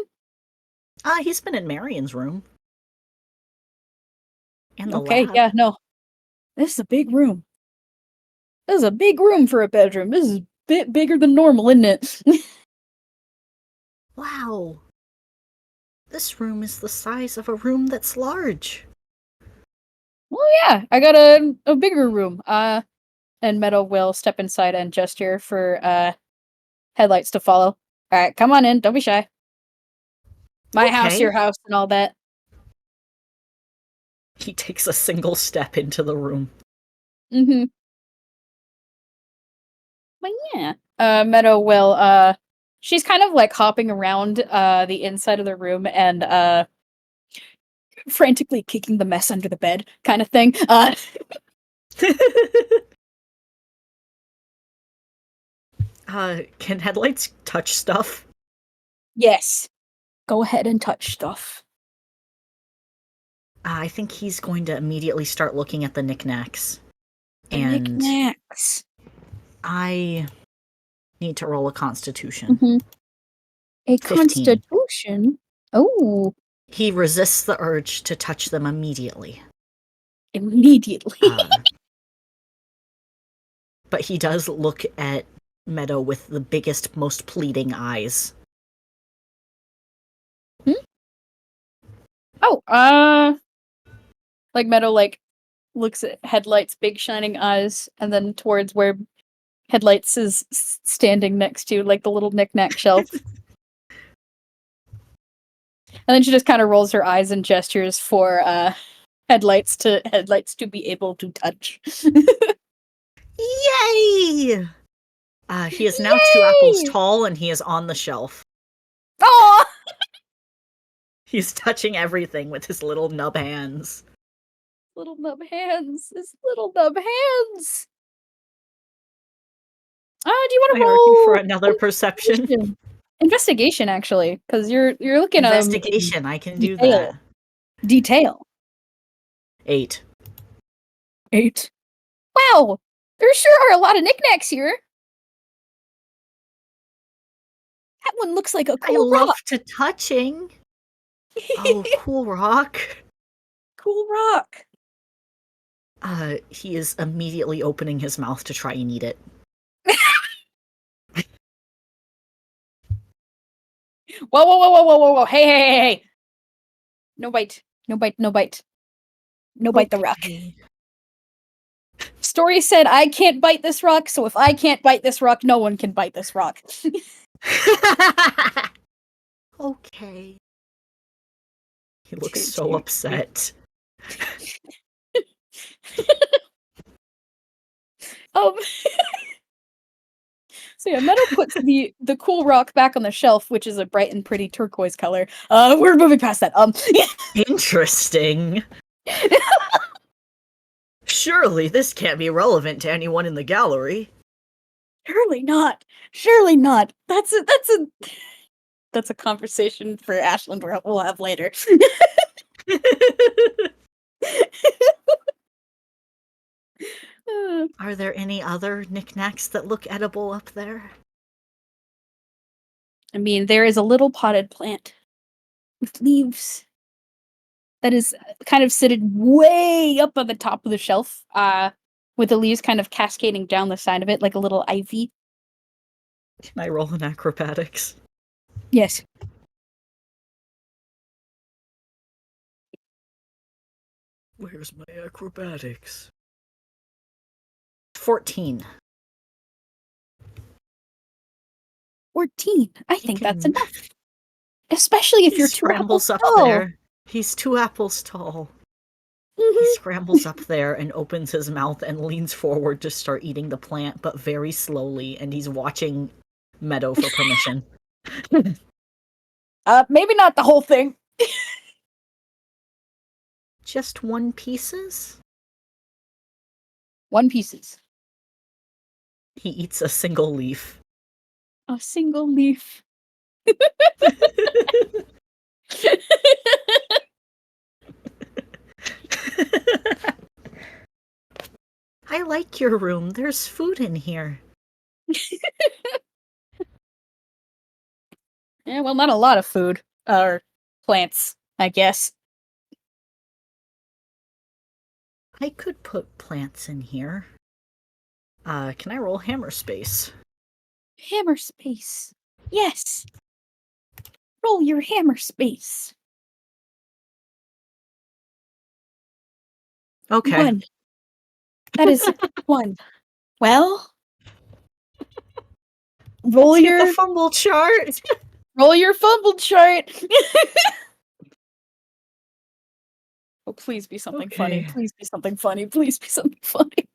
S2: He's been in Marion's room. And the
S1: Okay,
S2: lab.
S1: yeah, no. This is a big room. This is a big room for a bedroom. This is a bit bigger than normal, isn't it?
S2: Wow. This room is the size of a room that's large.
S1: Well, yeah, I got a bigger room. And Meadow will step inside and gesture for Headlights to follow. All right, come on in. Don't be shy. My house,
S2: Okay.
S1: your house, and all that.
S2: He takes a single step into the room.
S1: Mm-hmm. But yeah. Meadow will she's kind of like hopping around the inside of the room and frantically kicking the mess under the bed kind of thing.
S2: Can headlights touch stuff?
S1: Yes. Go ahead and touch stuff.
S2: I think he's going to immediately start looking at the knickknacks.
S1: The
S2: And
S1: knickknacks.
S2: I need to roll a constitution.
S1: Mm-hmm. A
S2: 15.
S1: constitution? Oh.
S2: He resists the urge to touch them immediately.
S1: Immediately.
S2: But he does look at Meadow with the biggest, most pleading eyes.
S1: Hmm? Oh, like Meadow looks at Headlight's big shining eyes and then towards where Headlights is standing next to, like the little knickknack shelf. And then she just kind of rolls her eyes and gestures for Headlights to be able to touch.
S2: Yay! He is now 2 apples
S1: Yay!
S2: tall and he is on the shelf.
S1: Aw!
S2: He's touching everything with his little nub hands.
S1: Little nub hands. His little nub hands. Do you want to roll
S2: for another perception?
S1: Investigation, actually, because you're looking at
S2: Investigation, I can do that.
S1: Detail.
S2: 8.
S1: 8. Wow! There sure are a lot of knickknacks here. That one looks like a
S2: I
S1: cool
S2: love
S1: rock.
S2: to touching. Oh, cool rock.
S1: Cool rock.
S2: He is immediately opening his mouth to try and eat it.
S1: Whoa, whoa, whoa, whoa, whoa, whoa, whoa. Hey, hey, hey, hey. No bite. No bite, no bite. No bite the rock. Story said I can't bite this rock, so if I can't bite this rock, no one can bite this rock.
S2: Okay. He looks so upset.
S1: So yeah, Meadow puts the cool rock back on the shelf, which is a bright and pretty turquoise color. We're moving past that.
S2: Interesting. Surely this can't be relevant to anyone in the gallery.
S1: Surely not. Surely not. That's a conversation for Ashland we'll have later.
S2: Are there any other knickknacks that look edible up there?
S1: I mean, there is a little potted plant with leaves that is kind of seated way up on the top of the shelf, with the leaves kind of cascading down the side of it like a little ivy.
S2: Can I roll an acrobatics?
S1: Yes.
S2: Where's my acrobatics? 14.
S1: 14. I think that's enough. Especially if you're 2 apples
S2: scrambles up
S1: tall.
S2: there. He's 2 apples tall. He scrambles up there and opens his mouth and leans forward to start eating the plant, but very slowly, and he's watching Meadow for permission.
S1: Maybe not the whole thing.
S2: Just 1 pieces?
S1: 1 pieces.
S2: He eats a single leaf.
S1: A single leaf.
S2: I like your room. There's food in here.
S1: Yeah, well, not a lot of food. Or plants, I guess.
S2: I could put plants in here. Can I roll hammer space?
S1: Hammer space. Yes. Roll your hammer space.
S2: Okay.
S1: 1. That is 1. Well, roll
S2: Get
S1: your
S2: the fumble chart.
S1: roll your fumble chart. Oh, please be something funny.
S2: Okay.
S1: Please be something funny. Please be something funny.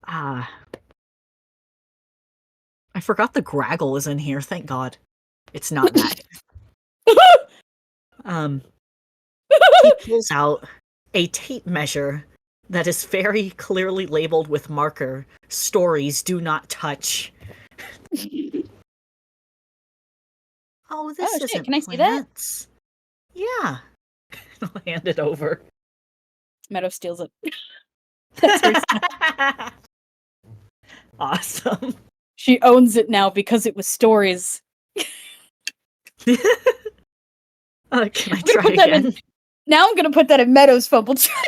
S2: Ah. I forgot the Graggle is in here, thank God. It's not that. He pulls out a tape measure that is very clearly labeled with marker, "Stories do not touch." Oh,
S1: Oh
S2: this
S1: shit,
S2: isn't
S1: can I see that?
S2: plants. Yeah. I'll hand it over.
S1: Meadow steals it. That's her stuff.
S2: Awesome.
S1: She owns it now because it was stories.
S2: Can I try again?
S1: Now I'm gonna put that in Meadow's fumble chart.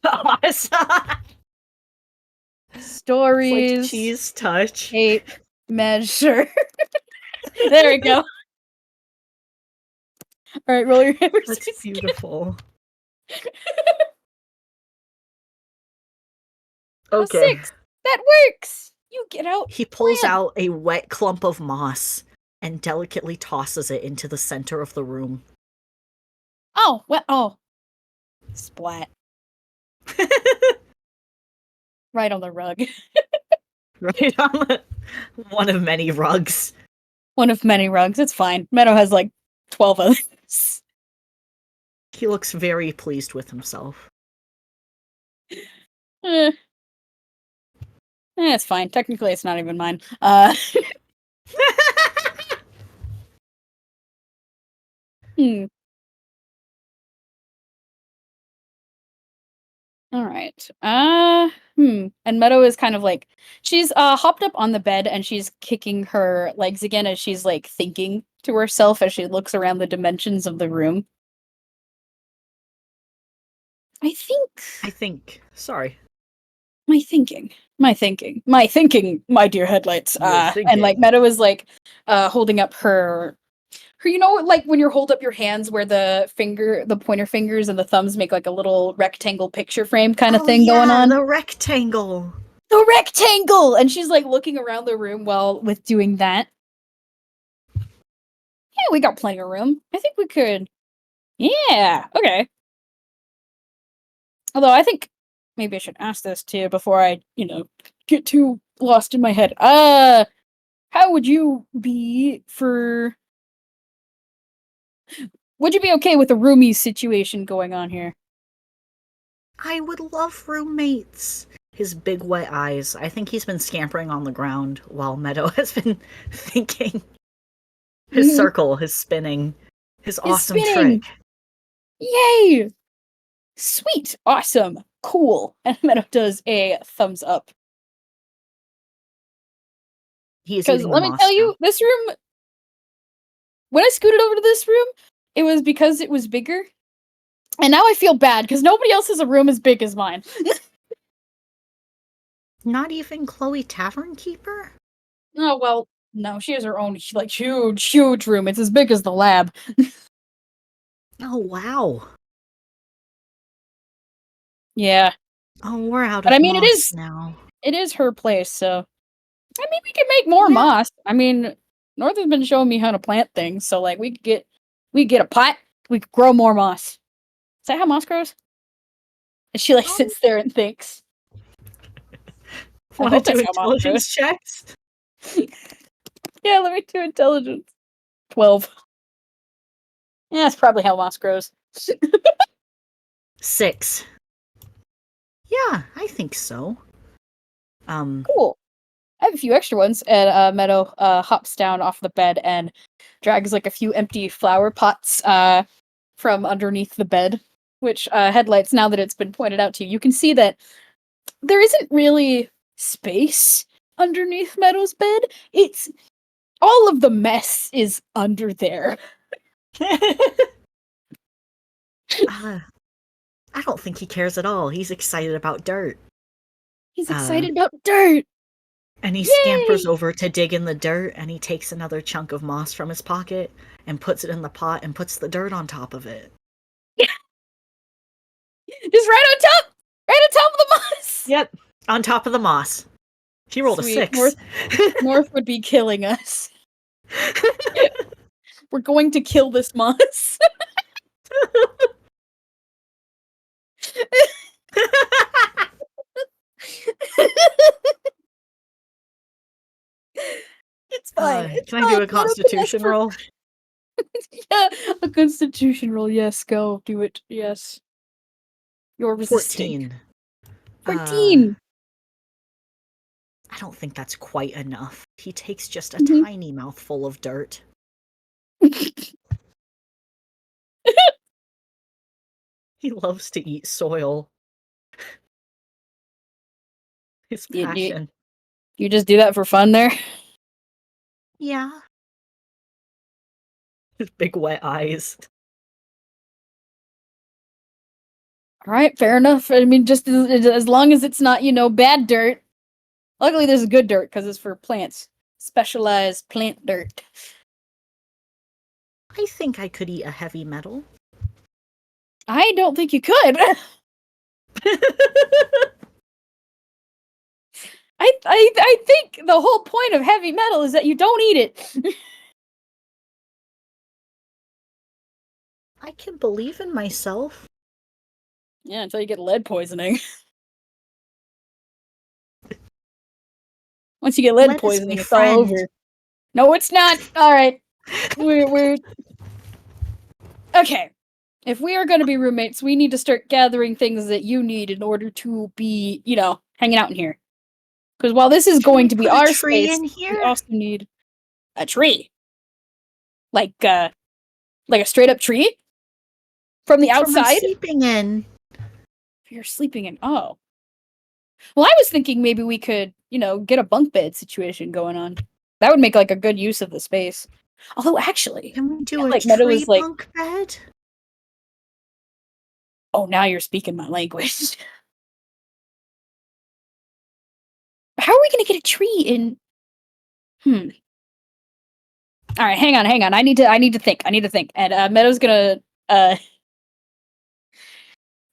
S2: Awesome.
S1: Stories.
S2: It's like cheese touch.
S1: Tape measure. There we go. All right, roll your hammer.
S2: That's beautiful. Okay.
S1: 6. That works. You get out.
S2: He pulls
S1: Plan.
S2: out a wet clump of moss and delicately tosses it into the center of the room.
S1: Oh, what? Oh. Splat. Right on the rug.
S2: Right on one of many rugs.
S1: One of many rugs. It's fine. Meadow has like 12 others.
S2: He looks very pleased with himself.
S1: It's fine. Technically, it's not even mine. Hmm. All right. And Meadow is kind of like she's hopped up on the bed and she's kicking her legs again as she's like thinking to herself as she looks around the dimensions of the room. I think.
S2: Sorry.
S1: My thinking, my dear headlights.
S2: Your
S1: And like
S2: thinking.
S1: Meadow is like holding up her, you know, like when you hold up your hands where the pointer fingers and the thumbs make like a little rectangle picture frame kind of thing going on.
S2: The rectangle.
S1: The rectangle! And she's like looking around the room while with doing that. Yeah, we got plenty of room. I think we could. Yeah, okay. Although I think maybe I should ask this too before I, get too lost in my head. How would you be for would you be okay with a roomie situation going on here?
S2: I would love roommates. His big wet eyes. I think he's been scampering on the ground while Meadow has been thinking. His circle, his spinning, his awesome
S1: spinning.
S2: trick.
S1: Yay! Sweet, awesome, cool. And Meadow does a thumbs up. Because let me tell you, this room, when I scooted over to this room, it was because it was bigger. And now I feel bad because nobody else has a room as big as mine.
S2: Not even Chloe Tavern Keeper?
S1: Oh, well, no, she has her own, like, huge room. It's as big as the lab.
S2: Oh, wow.
S1: Yeah.
S2: Oh, we're out of moss now.
S1: It is her place, so I mean, we could make more moss. I mean, North has been showing me how to plant things, so like we could get a pot, we could grow more moss. Is that how moss grows? And she like sits there and thinks.
S2: Want to do intelligence checks?
S1: Yeah, let me do intelligence. 12. Yeah, that's probably how moss grows.
S2: 6. Yeah, I think so.
S1: Cool. I have a few extra ones, and Meadow hops down off the bed and drags like a few empty flower pots from underneath the bed. Which headlights, now that it's been pointed out to you, you can see that there isn't really space underneath Meadow's bed. It's all of the mess is under there.
S2: I don't think he cares at all. He's excited about dirt.
S1: He's excited about dirt.
S2: And he scampers over to dig in the dirt, and he takes another chunk of moss from his pocket and puts it in the pot and puts the dirt on top of it.
S1: Just right on top of the moss.
S2: Yep, on top of the moss. He rolled a 6.
S1: North would be killing us. We're going to kill this moss. fine. It's
S2: Can I do
S1: fine.
S2: a
S1: Let him finesse
S2: constitution
S1: for
S2: roll?
S1: yeah, a constitution roll. Yes, go do it. Yes, you're resisting.
S2: 14.
S1: 14.
S2: I don't think that's quite enough. He takes just a
S1: Mhm.
S2: tiny mouthful of dirt. He loves to eat soil. His
S1: you, you
S2: passion.
S1: you just do that for fun there.
S2: Yeah. His big wet eyes.
S1: All right, fair enough. I mean, just as long as it's not, bad dirt. Luckily, there's good dirt because it's for plants. Specialized plant dirt.
S2: I think I could eat a heavy metal.
S1: I don't think you could. I think the whole point of heavy metal is that you don't eat it.
S2: I can believe in myself.
S1: Yeah, until you get lead poisoning. Once you get lead
S2: Lead is my
S1: poisoning, it's all
S2: friend.
S1: over. No, it's not. All right, we're okay. If we are going to be roommates, we need to start gathering things that you need in order to be, hanging out in here. Because while this is
S2: Can
S1: going
S2: we
S1: to be
S2: put a
S1: our
S2: tree
S1: space,
S2: in
S1: we
S2: here?
S1: also need a tree, like a straight up tree from the
S2: For my
S1: outside.
S2: sleeping in.
S1: You're sleeping in. Oh, well, I was thinking maybe we could, get a bunk bed situation going on. That would make like a good use of the space. Although, actually,
S2: Can we do
S1: yeah,
S2: a
S1: like Meadow
S2: tree
S1: was like,
S2: bunk bed?
S1: "Oh, now you're speaking my language." How are we gonna get a tree in? Hmm. All right, hang on. I need to think. And Meadow's gonna uh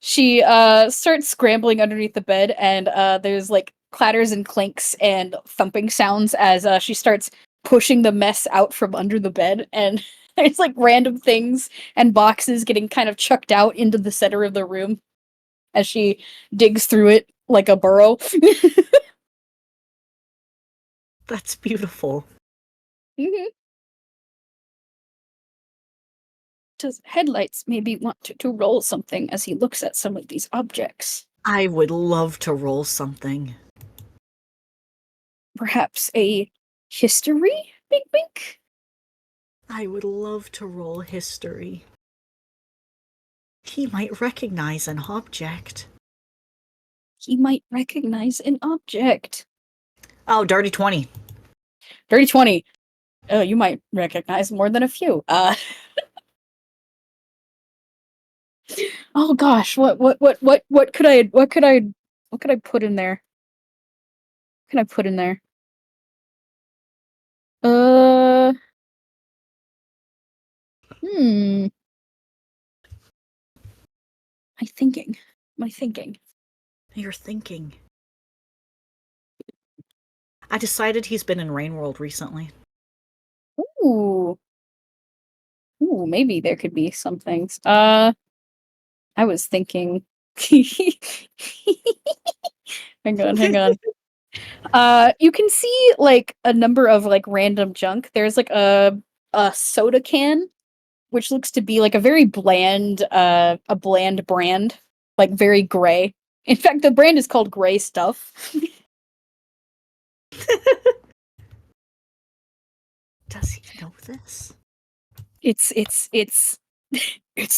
S1: she starts scrambling underneath the bed, and there's like clatters and clinks and thumping sounds as she starts pushing the mess out from under the bed, and there's like random things and boxes getting kind of chucked out into the center of the room as she digs through it like a burrow.
S2: That's beautiful.
S1: Mhm. Does headlights maybe want to roll something as he looks at some of these objects?
S2: I would love to roll something.
S1: Perhaps a history? Wink wink.
S2: I would love to roll history. He might recognize an object.
S1: He might recognize an object.
S2: Oh, dirty 20.
S1: Dirty 20. Oh, you might recognize more than a few. Oh gosh, what could I put in there? What can I put in there? Uh, hmm. My thinking. My thinking.
S2: You're thinking. I decided he's been in Rain World recently.
S1: Ooh. Ooh, maybe there could be some things. I was thinking. Hang on. You can see like a number of like random junk. There's like a soda can, which looks to be like a bland brand, like very gray. In fact, the brand is called Gray Stuff.
S2: Does he know this?
S1: It's it's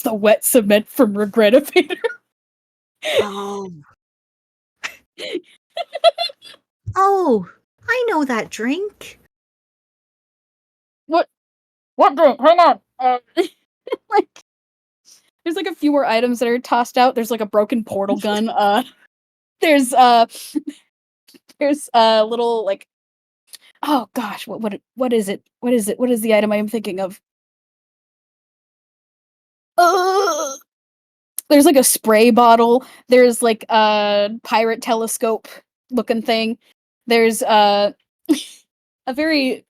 S1: the wet cement from Regretivator.
S2: Oh. Oh, I know that drink.
S1: What? What drink? Hang on. Like, there's like a few more items that are tossed out. There's like a broken portal gun. There's there's a little like, oh gosh, what is it? What is it? What is the item I am thinking of? Uh, there's like a spray bottle. There's like a pirate telescope looking thing. There's a very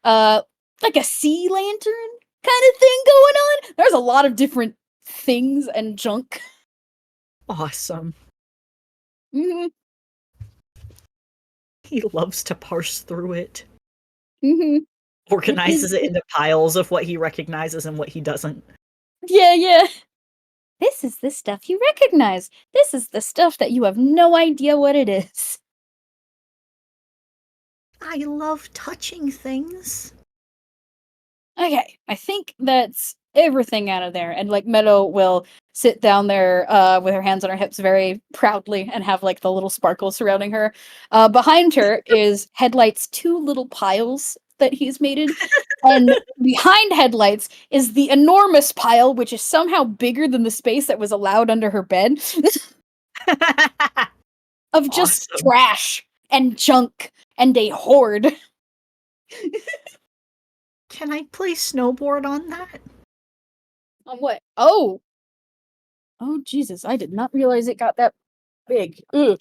S1: like a sea lantern kind of thing going on. There's a lot of different things and junk.
S2: Awesome.
S1: Mhm.
S2: He loves to parse through it.
S1: Mm-hmm.
S2: Organizes it into piles of what he recognizes and what he doesn't.
S1: Yeah, yeah. This is the stuff you recognize. This is the stuff that you have no idea what it is.
S2: I love touching things.
S1: Okay, I think that's everything out of there. And like Meadow will sit down there with her hands on her hips very proudly and have like the little sparkle surrounding her. Behind her is Headlight's two little piles that he's made. And behind Headlights is the enormous pile, which is somehow bigger than the space that was allowed under her bed, of just
S2: Awesome.
S1: trash and junk and a horde.
S2: Can I play snowboard on that?
S1: On what? Oh! Oh, Jesus, I did not realize it got that big. Ugh.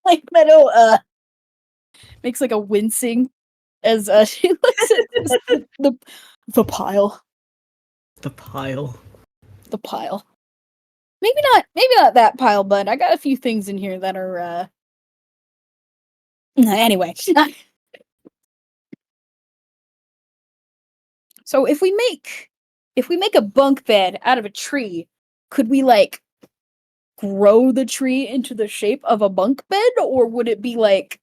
S1: Like Meadow makes like a wincing as she looks at the pile.
S2: The pile.
S1: The pile. Maybe not that pile, but I got a few things in here that are anyway. So if we make a bunk bed out of a tree, could we like grow the tree into the shape of a bunk bed, or would it be like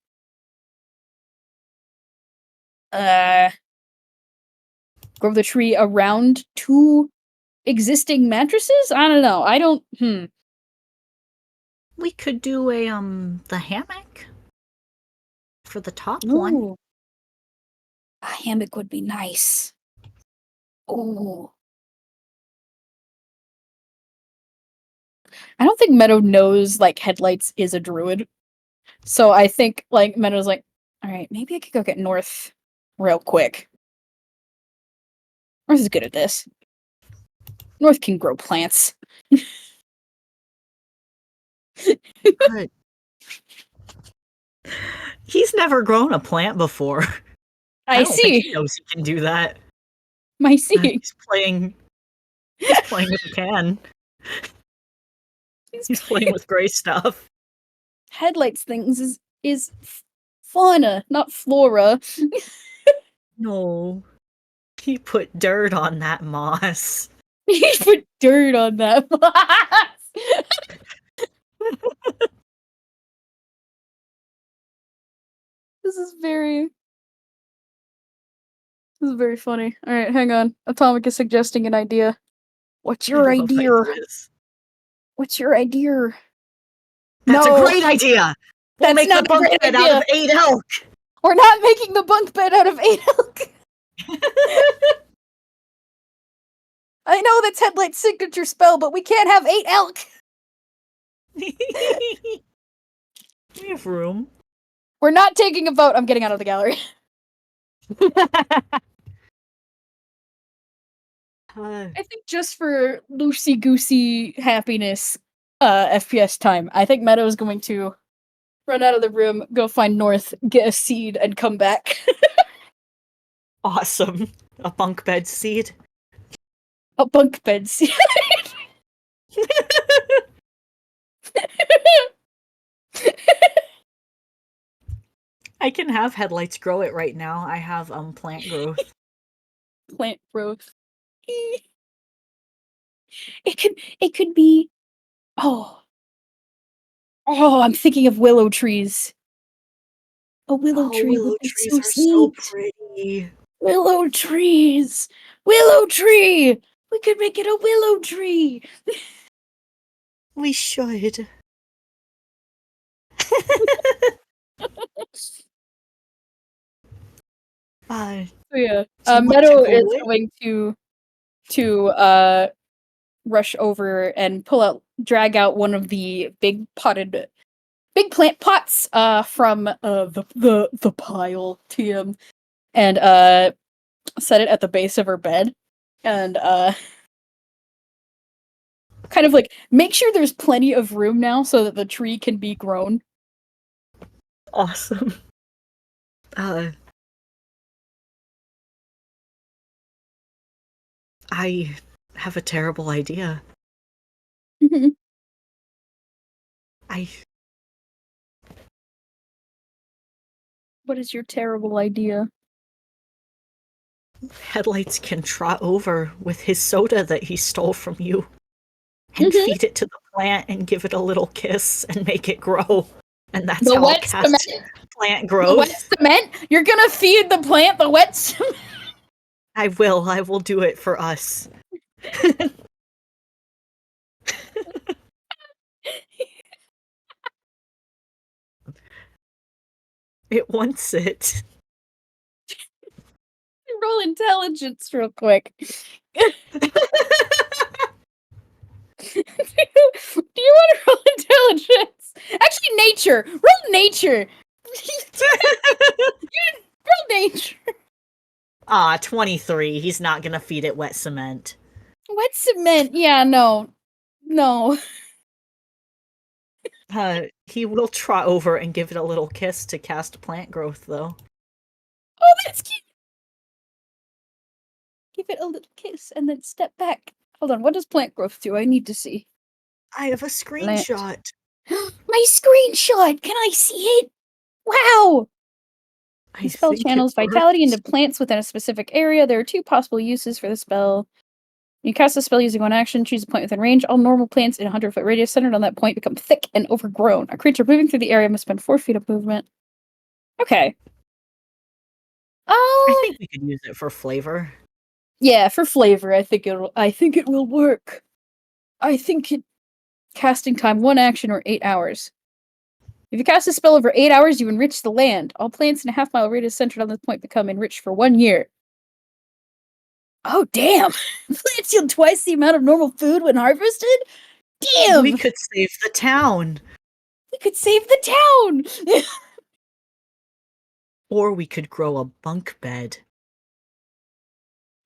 S1: uh grow the tree around two existing mattresses? I don't know. I don't
S2: We could do a the hammock for the top one.
S1: Ooh. A hammock would be nice. Ooh. I don't think Meadow knows like Headlights is a druid. So I think like Meadow's like, alright, maybe I could go get North real quick. North is good at this. North can grow plants.
S2: But he's never grown a plant before. I
S1: I
S2: don't think
S1: see.
S2: he knows he can do that.
S1: My seeing.
S2: He's playing with a can. He's playing with gray stuff.
S1: Headlights things is fauna, not flora.
S2: No. He put dirt on that moss.
S1: He put dirt on that. This is very funny. Alright, hang on. Atomic is suggesting an idea. What's
S2: I
S1: your
S2: love
S1: idea?
S2: ideas.
S1: What's your idea?
S2: That's
S1: No,
S2: a great idea! We'll
S1: that's
S2: make the
S1: not a
S2: bunk
S1: great
S2: bed out
S1: idea.
S2: of 8 elk!
S1: We're not making the bunk bed out of 8 elk. I know that's Headlight's signature spell, but we can't have 8 elk.
S2: We have room.
S1: We're not taking a vote. I'm getting out of the gallery. I think just for loosey goosey happiness, FPS time, I think Meadow is going to run out of the room, go find North, get a seed, and come back.
S2: Awesome. A bunk bed seed.
S1: A bunk bed seed.
S2: I can have Headlights grow it right now. I have plant growth.
S1: Plant growth. It could be. Oh, I'm thinking of willow trees. A willow
S2: Oh,
S1: tree would
S2: willow
S1: be
S2: trees
S1: so
S2: are so
S1: sweet.
S2: pretty.
S1: Willow trees. Willow tree. We could make it a willow tree.
S2: We should. uh,
S1: So yeah,
S2: so what
S1: Meadow
S2: to
S1: is
S2: go
S1: going to rush over and drag out one of the big plant pots from the pile TM and set it at the base of her bed and kind of like make sure there's plenty of room now so that the tree can be grown.
S2: Awesome. I have a terrible idea. I
S1: What is your terrible idea?
S2: Headlights can trot over with his soda that he stole from you and
S1: Mhm.
S2: feed it to the plant and give it a little kiss and make it grow. And that's
S1: The
S2: how I'll
S1: wet
S2: cast
S1: cement.
S2: plant
S1: The wet
S2: growth.
S1: cement. You're gonna feed the plant the wet cement.
S2: I will do it for us. It wants it.
S1: Roll intelligence real quick. Do you want to roll intelligence? Actually, nature. Roll nature. Roll nature.
S2: 23. He's not gonna feed it wet cement.
S1: Wet cement. Yeah, no. No.
S2: He will trot over and give it a little kiss to cast plant growth, though.
S1: Oh, that's cute. Give it a little kiss and then step back. Hold on, what does plant growth do? I need to see.
S2: I have a
S1: Plant.
S2: screenshot.
S1: My screenshot! Can I see it? Wow!
S2: I
S1: The spell
S2: think it
S1: channels vitality
S2: works.
S1: into plants within a specific area. There are 2 possible uses for the spell. You cast the spell using one action, choose a point within range. All normal plants in a 100-foot radius centered on that point become thick and overgrown. A creature moving through the area must spend 4 feet of movement. Okay.
S2: I
S1: Oh,
S2: think we could use it for flavor.
S1: yeah, for flavor, I think it will work. I think casting time 1 action or 8 hours. If you cast a spell over 8 hours, you enrich the land. All plants in a half-mile radius centered on this point become enriched for 1 year. Oh, damn! Plants yield twice the amount of normal food when harvested?
S2: We
S1: Damn!
S2: could save the town.
S1: We could save the town!
S2: Or we could grow a bunk bed.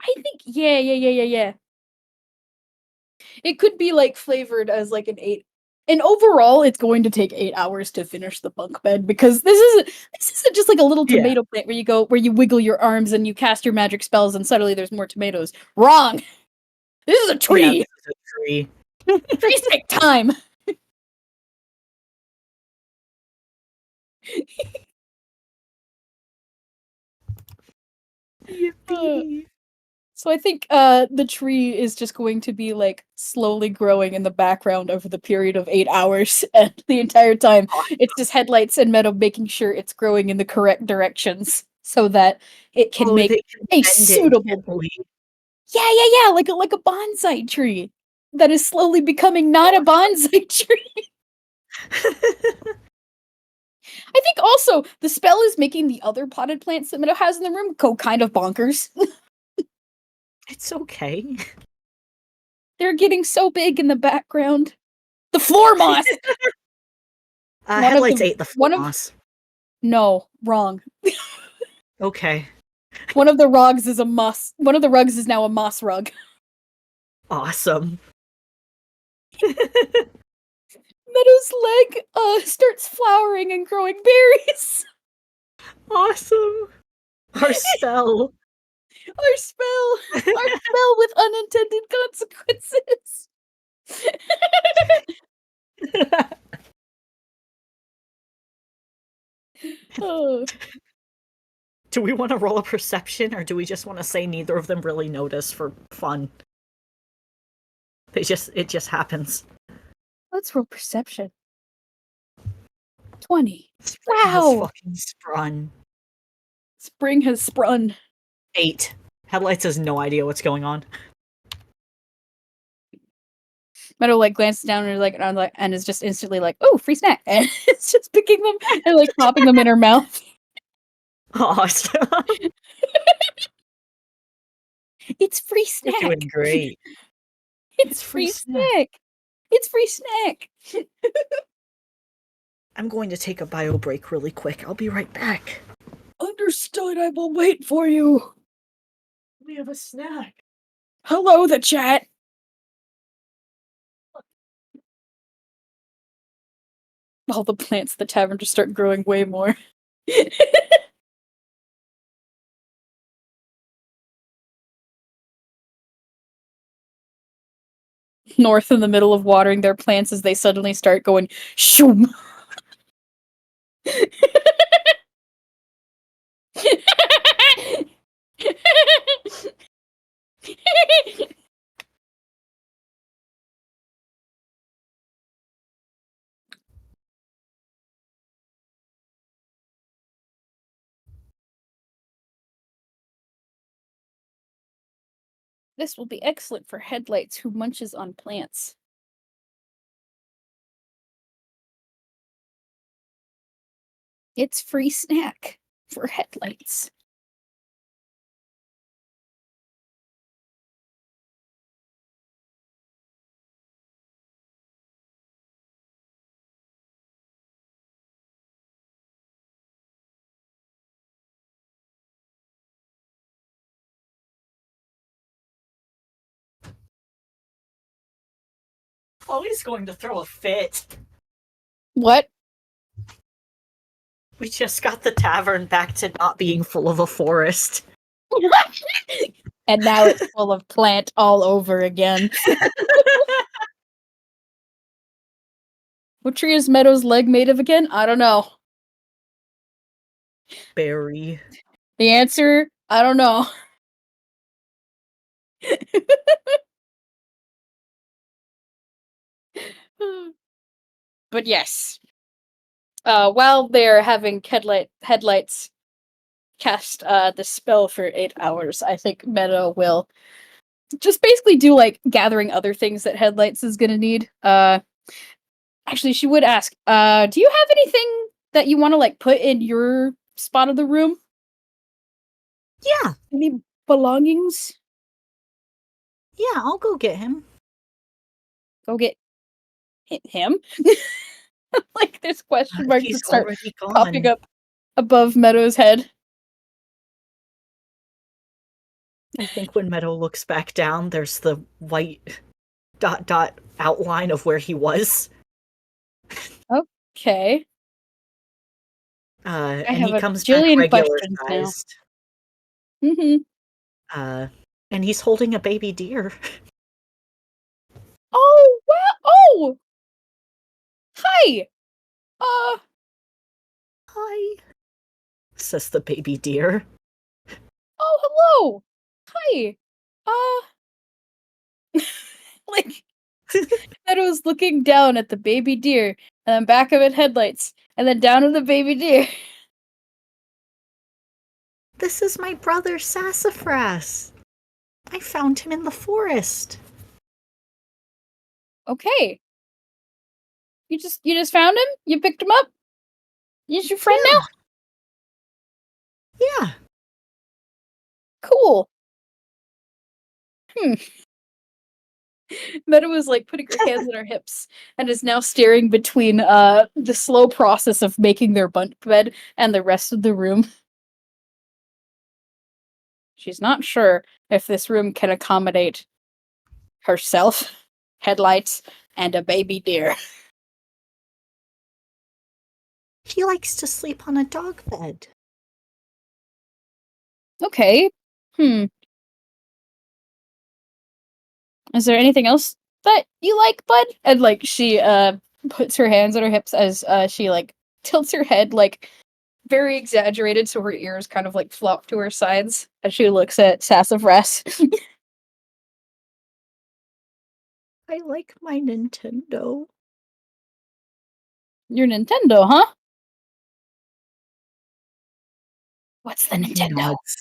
S1: I think, yeah. It could be, like, flavored as, like, an 8. And overall, it's going to take 8 hours to finish the bunk bed, because this isn't just, like, a little
S2: Yeah.
S1: tomato plant where you wiggle your arms and you cast your magic spells and suddenly there's more tomatoes. Wrong! This is a
S2: Yeah,
S1: tree!
S2: this is a tree.
S1: Trees take time!
S2: Yippee.
S1: So I think the tree is just going to be like slowly growing in the background over the period of 8 hours, and the entire time it's just headlights and Meadow making sure it's growing in the correct directions so that it can
S2: Oh,
S1: make
S2: they can
S1: a
S2: bend it
S1: suitable,
S2: gently.
S1: yeah, like a bonsai tree that is slowly becoming not a bonsai tree. I think also the spell is making the other potted plants that Meadow has in the room go kind of bonkers.
S2: It's okay.
S1: They're getting so big in the background. The floor moss.
S2: Headlights ate the
S1: One of
S2: floss.
S1: no, wrong.
S2: Okay.
S1: One of the rugs is a moss. One of the rugs is now a moss rug.
S2: Awesome.
S1: Meadow's leg starts flowering and growing berries.
S2: Awesome. Our spell.
S1: Our spell with unintended consequences. Oh.
S2: Do we want to roll a perception, or do we just want to say neither of them really notice for fun? It just happens.
S1: Let's roll perception. 20.
S2: Spring has
S1: Wow.
S2: fucking sprung.
S1: Spring has sprung.
S2: 8. Headlights has no idea what's going on.
S1: Meadow like glances down and is just instantly like, "Oh, free snack!" And it's just picking them and like popping them in her mouth.
S2: Awesome.
S1: It's free
S2: You're
S1: snack.
S2: doing great.
S1: It's free snack. It's free snack.
S2: I'm going to take a bio break really quick. I'll be right back.
S1: Understood. I will wait for you.
S2: We have a snack.
S1: Hello, the chat. All the plants at the tavern just start growing way more. North in the middle of watering their plants as they suddenly start going shoom. This will be excellent for headlights who munches on plants. It's free snack for headlights.
S2: Chloe's going to throw a fit.
S1: What?
S2: We just got the tavern back to not being full of a forest.
S1: And now it's full of plant all over again. What tree is Meadow's leg made of again? I don't know.
S2: Berry.
S1: The answer? I don't know. But yes. While they're having headlights cast the spell for 8 hours, I think Meadow will just basically do like gathering other things that headlights is gonna need. Actually, she would ask, do you have anything that you want to like put in your spot of the room?
S2: Yeah.
S1: Any belongings?
S2: Yeah, I'll go get him.
S1: Go get him. Like there's question marks
S2: He's
S1: that start
S2: already
S1: popping
S2: gone.
S1: up above Meadow's head.
S2: I think when Meadow looks back down, there's the white dot outline of where he was.
S1: Okay.
S2: And
S1: have
S2: he
S1: a
S2: comes back
S1: jillion
S2: regular
S1: questions now.
S2: sized.
S1: Mm-hmm.
S2: And he's holding a baby deer.
S1: Oh, wow. Oh! Hi! Uh,
S2: Hi, says the baby deer.
S1: oh, hello! Hi! Like, Meadow's looking down at the baby deer, and then back of it headlights, and then down at the baby deer.
S2: This is my brother Sassafras. I found him in the forest.
S1: Okay. You just found him? You picked him up? He's your friend
S2: Yeah.
S1: now?
S2: Yeah.
S1: Cool. Meadow is like putting her hands on her hips and is now staring between the slow process of making their bunk bed and the rest of the room. She's not sure if this room can accommodate herself, headlights, and a baby deer.
S2: He likes to sleep on a dog bed.
S1: Okay. Is there anything else that you like, bud? And like she puts her hands on her hips as she like tilts her head like very exaggerated so her ears kind of like flop to her sides as she looks at Sassafras.
S2: I like my Nintendo.
S1: Your Nintendo, huh? What's the
S2: He
S1: Nintendo?
S2: nods.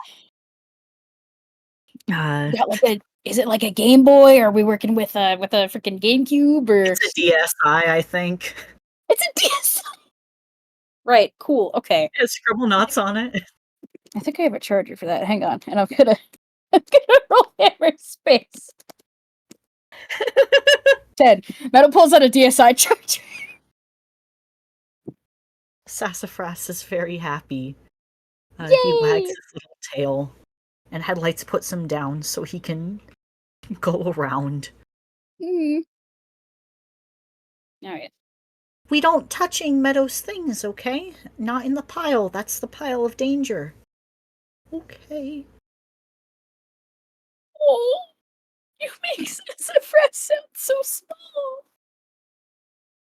S1: Got like a is it like a Game Boy? Or are we working with a freaking GameCube or
S2: It's a DSi, I think.
S1: it's a DS? Right, cool, okay.
S2: It has scribble knots on it.
S1: I think I have a charger for that. Hang on, and I'm gonna roll hammer space. 10. Metal pulls out a DSi charger.
S2: Sassafras is very happy. He wags
S1: Yay!
S2: his little tail, and Headlights puts him down so he can go around.
S1: Mm. Alright.
S2: We don't touching Meadow's things, okay? Not in the pile. That's the pile of danger. Okay.
S1: Oh, you make Sassafras sound so small.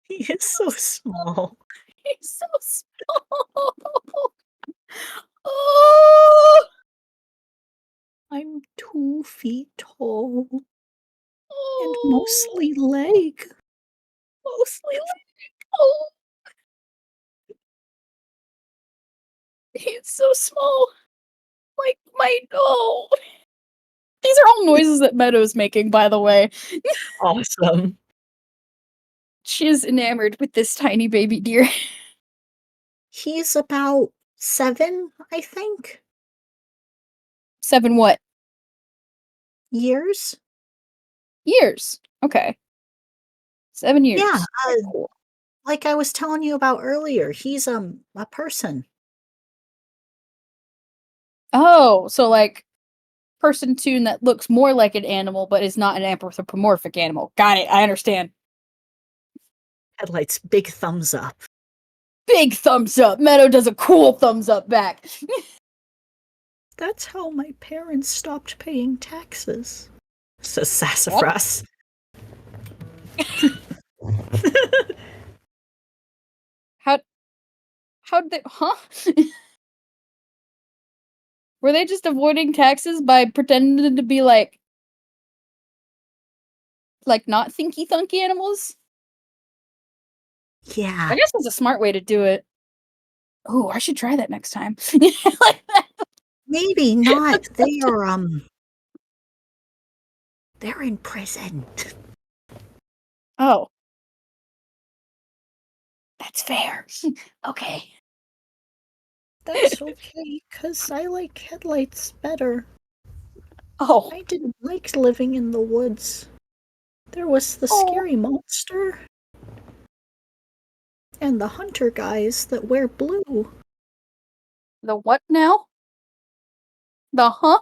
S2: He is so small.
S1: He's so small. Oh,
S2: I'm 2 feet tall and
S1: oh,
S2: mostly leg.
S1: mostly like, oh, he's so small. Like my oh. These are all noises that Meadow's making, by the way.
S2: Awesome.
S1: She is enamored with this tiny baby deer.
S2: He's about 7, I think,
S1: 7 what?
S2: years.
S1: Years. Okay. 7 years.
S2: Yeah,
S1: Very cool.
S2: like I was telling you about earlier, he's a person.
S1: Oh, so like person tune that looks more like an animal but is not an anthropomorphic animal. Got it. I understand.
S2: Headlights, big thumbs up.
S1: Big thumbs up. Meadow does a cool thumbs up back.
S2: That's how my parents stopped paying taxes, says Sassafras.
S1: How how'd they Were they just avoiding taxes by pretending to be like not thinky thunky animals?
S2: Yeah,
S1: I guess that's a smart way to do it. Oh, I should try that next time.
S2: maybe not. They're in prison.
S1: Oh, that's fair. Okay.
S2: That's okay, 'cause I like headlights better.
S1: Oh.
S2: I didn't like living in the woods. There was the
S1: Oh.
S2: scary monster. And the hunter guys that wear blue.
S1: The what now? The huh?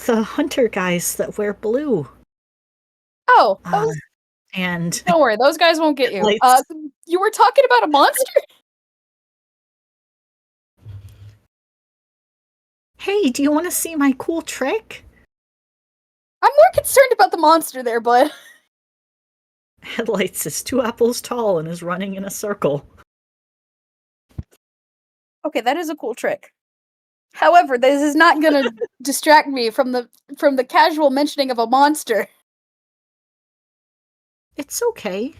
S2: The hunter guys that wear blue.
S1: Oh, that was,
S2: And
S1: don't worry, those guys won't get you.
S2: headlights.
S1: You were talking about a monster?
S2: Hey, do you want to see my cool trick?
S1: I'm more concerned about the monster there, bud.
S2: Headlights is 2 apples tall and is running in a circle.
S1: Okay, that is a cool trick. However, this is not gonna distract me from the casual mentioning of a monster.
S2: It's okay.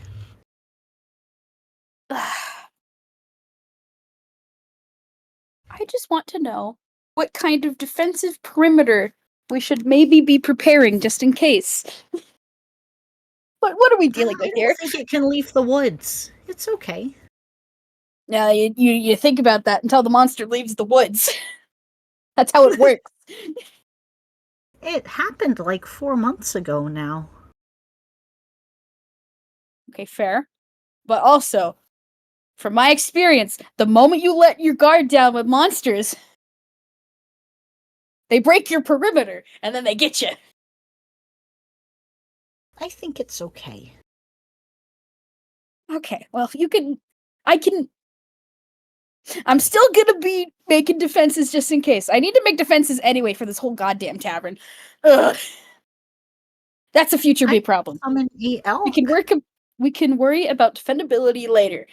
S1: I just want to know what kind of defensive perimeter we should maybe be preparing just in case. What are we dealing
S2: I
S1: with
S2: don't
S1: here?
S2: think it can leave the woods. It's okay.
S1: Yeah, you think about that until the monster leaves the woods. That's how it works.
S2: It happened like 4 months ago now.
S1: Okay, fair. But also, from my experience, the moment you let your guard down with monsters, they break your perimeter and then they get you.
S2: I think it's okay.
S1: Okay, well, I'm still gonna be making defenses just in case. I need to make defenses anyway for this whole goddamn tavern. Ugh. That's a future
S2: I
S1: big problem.
S2: summon a
S1: We can
S2: elk.
S1: work. We can worry about defendability later.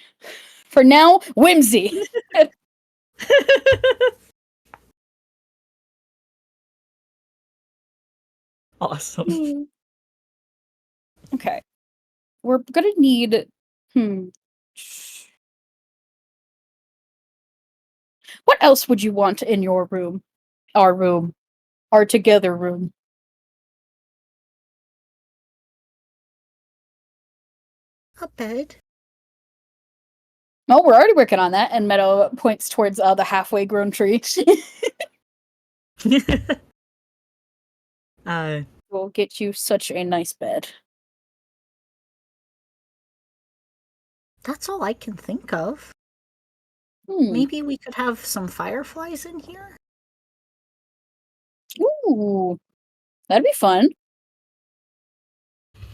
S1: For now, whimsy.
S2: Awesome.
S1: Okay, we're gonna need. What else would you want in your room? Our room, our together room.
S2: A bed.
S1: Oh, we're already working on that. And Meadow points towards the halfway grown tree.
S2: uh,
S1: We'll get you such a nice bed.
S2: that's all I can think of.
S1: Hmm.
S2: Maybe we could have some fireflies in here?
S1: Ooh, that'd be fun.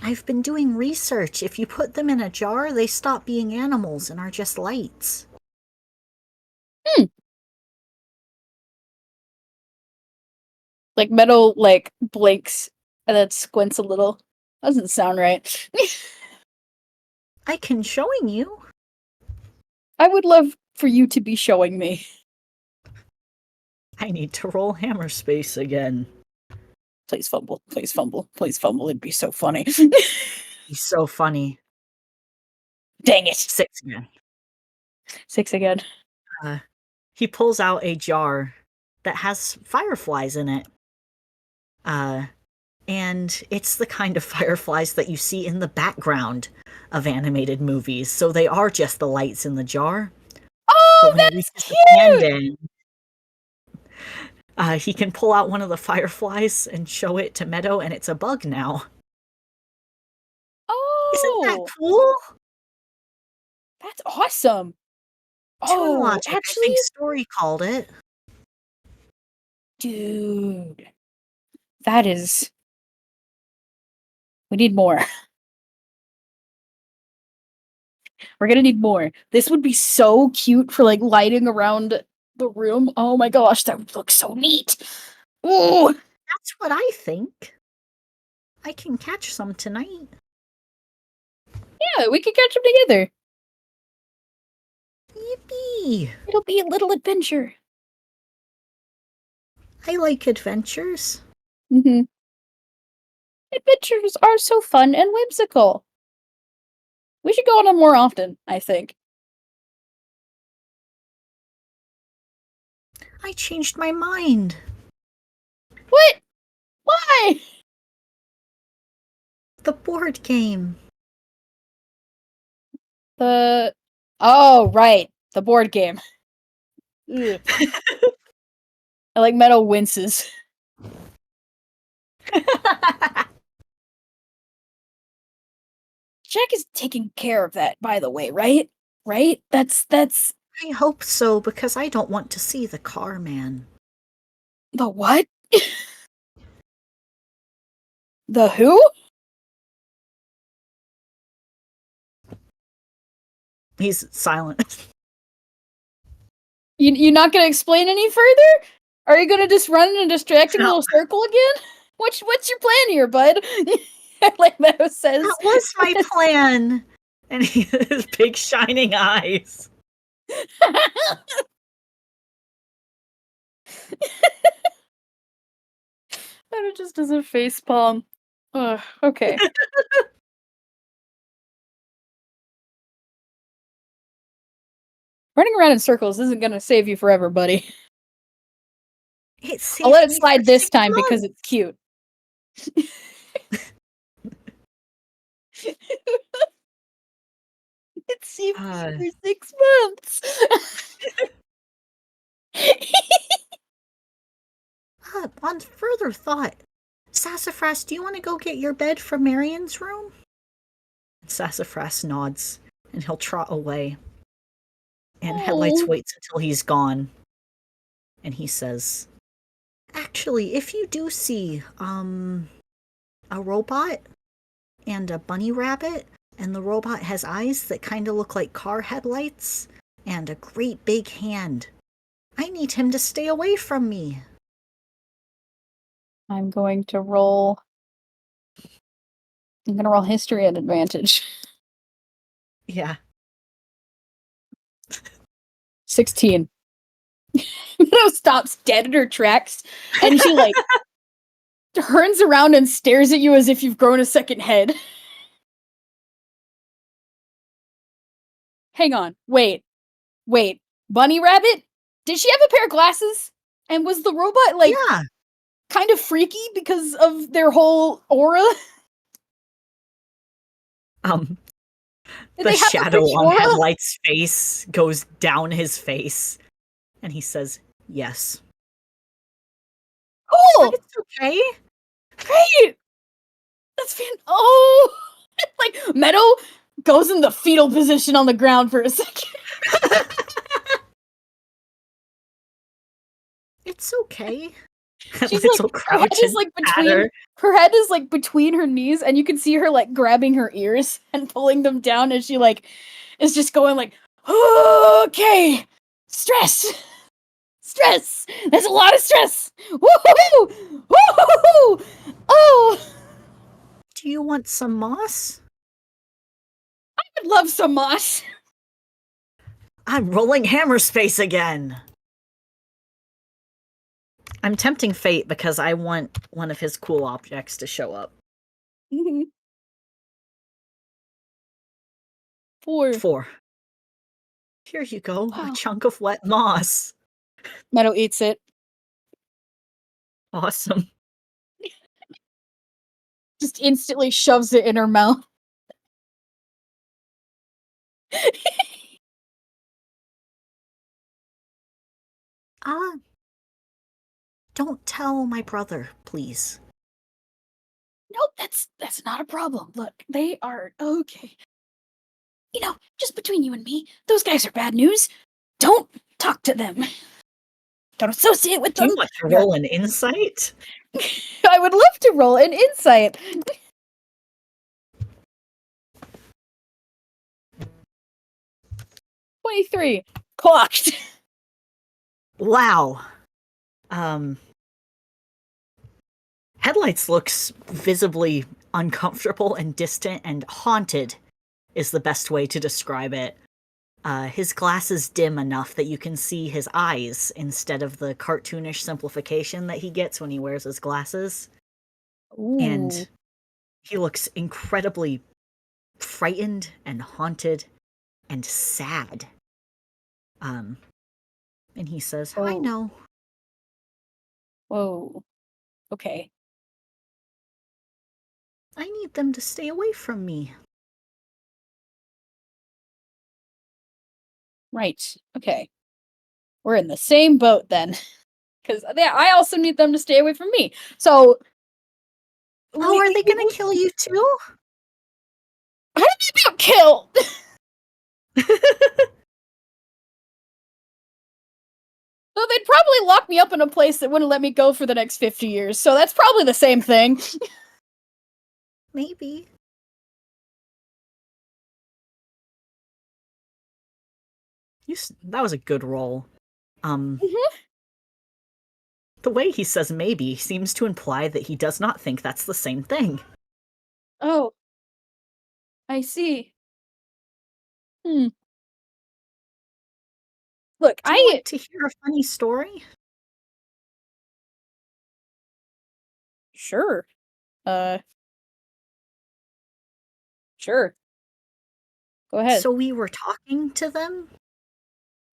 S2: I've been doing research. If you put them in a jar, they stop being animals and are just lights.
S1: Hmm. Like Meadow, blinks and then squints a little. Doesn't sound right.
S2: I can showing you.
S1: I would love for you to be showing me.
S2: I need to roll hammer space again.
S1: Please fumble. Please fumble. Please fumble. It'd be so funny.
S2: He's so funny.
S1: Dang it.
S2: 6 again.
S1: 6 again.
S2: He pulls out a jar that has fireflies in it. And it's the kind of fireflies that you see in the background of animated movies. So they are just the lights in the jar. But
S1: Oh,
S2: when he
S1: that's
S2: reaches his hand
S1: cute!
S2: in, he can pull out one of the fireflies and show it to Meadow, and it's a bug now. Isn't that
S1: Oh,
S2: cool?
S1: that's awesome.
S2: Toon
S1: Oh,
S2: Logic, I
S1: actually,
S2: think Story called it.
S1: dude, that is. We need more. We're gonna need more. This would be so cute for like lighting around the room. Oh my gosh, that would look so neat. Ooh,
S2: That's what I think. I can catch some tonight.
S1: yeah, we could catch them together.
S2: Yippee!
S1: It'll be a little adventure.
S2: I like adventures.
S1: Mm-hmm. Adventures are so fun and whimsical. We should go on them more often, I think.
S2: I changed my mind.
S1: What? Why?
S2: The board game.
S1: The Oh, right. The board game. Ugh. I like Meadow winces. Jack is taking care of that, by the way, right? Right? That's
S2: I hope so, because I don't want to see the car man.
S1: the what? The who?
S2: He's silent.
S1: You're not gonna explain any further? Are you gonna just run in a distracting
S2: No,
S1: little circle again? What's your plan here, bud? Like Meadow says.
S2: that was my plan. And he his big shining eyes.
S1: Meadow just does a face palm. Ugh, okay. Running around in circles isn't gonna save you forever, buddy.
S2: It
S1: I'll let
S2: saved
S1: it
S2: me for
S1: slide this
S2: 6
S1: time because
S2: months.
S1: it's cute. It saved
S2: Uh,
S1: me for 6 months.
S2: on further thought, Sassafras, do you want to go get your bed from Marion's room? And Sassafras nods, and he'll trot away. And Headlights
S1: Oh,
S2: waits until he's gone. And he says, actually, if you do see, a robot and a bunny rabbit, and the robot has eyes that kind of look like car headlights, and a great big hand, I need him to stay away from me.
S1: I'm going to roll. I'm gonna roll history at advantage.
S2: Yeah.
S1: 16. Meadow stops dead in her tracks, and she like turns around and stares at you as if you've grown a second head. Hang on, wait. Bunny Rabbit? Did she have a pair of glasses? And was the robot like
S2: Yeah.
S1: kind of freaky because of their whole aura?
S2: Um,
S1: Did
S2: the
S1: they have a
S2: shadow
S1: freaky
S2: on
S1: aura?
S2: Headlight's face goes down his face, and he says, yes. But
S1: Cool!
S2: it's okay.
S1: Great! That's fan. Oh! Like, Meadow goes in the fetal position on the ground for a second.
S2: It's okay.
S1: She's
S2: Headlights will
S1: like, her head
S2: crouch
S1: is
S2: and
S1: like
S2: pat
S1: between
S2: her.
S1: her head is like between her knees, and you can see her like grabbing her ears and pulling them down as she like is just going like, okay, stress, stress. There's a lot of stress. Woohoo! Woohoo! Oh,
S2: Do you want some moss?
S1: I'd love some moss.
S2: I'm rolling hammer space again. I'm tempting fate because I want one of his cool objects to show up.
S1: Mhm. 4.
S2: 4. Here you go, a
S1: Wow.
S2: chunk of wet moss.
S1: Meadow eats it.
S2: Awesome.
S1: just instantly shoves it in her mouth.
S2: Ah, don't tell my brother, please.
S1: Nope, that's not a problem. Look, they are okay. Just between you and me, those guys are bad news. Don't talk to them. Don't associate with
S2: Do
S1: them.
S2: you want to
S1: They're-
S2: roll an insight?
S1: I would love to roll an insight. 23. Clocked.
S2: Wow. Um, Headlights looks visibly uncomfortable and distant and haunted is the best way to describe it. His glasses dim enough that you can see his eyes instead of the cartoonish simplification that he gets when he wears his glasses.
S1: Ooh.
S2: And he looks incredibly frightened and haunted and sad. And he says, I
S1: Oh.
S2: know.
S1: Whoa. Okay.
S2: I need them to stay away from me.
S1: Right. Okay. We're in the same boat then. Because I also need them to stay away from me. So.
S2: Oh, are they gonna kill you too?
S1: How did they get killed? So they'd probably lock me up in a place that wouldn't let me go for the next 50 years. So that's probably the same thing.
S2: Maybe. That was a good roll. The way he says maybe seems to imply that he does not think that's the same thing.
S1: Oh. I see. Look,
S2: Do you want to hear a funny story?
S1: Sure. Sure. Go ahead.
S2: So we were talking to them,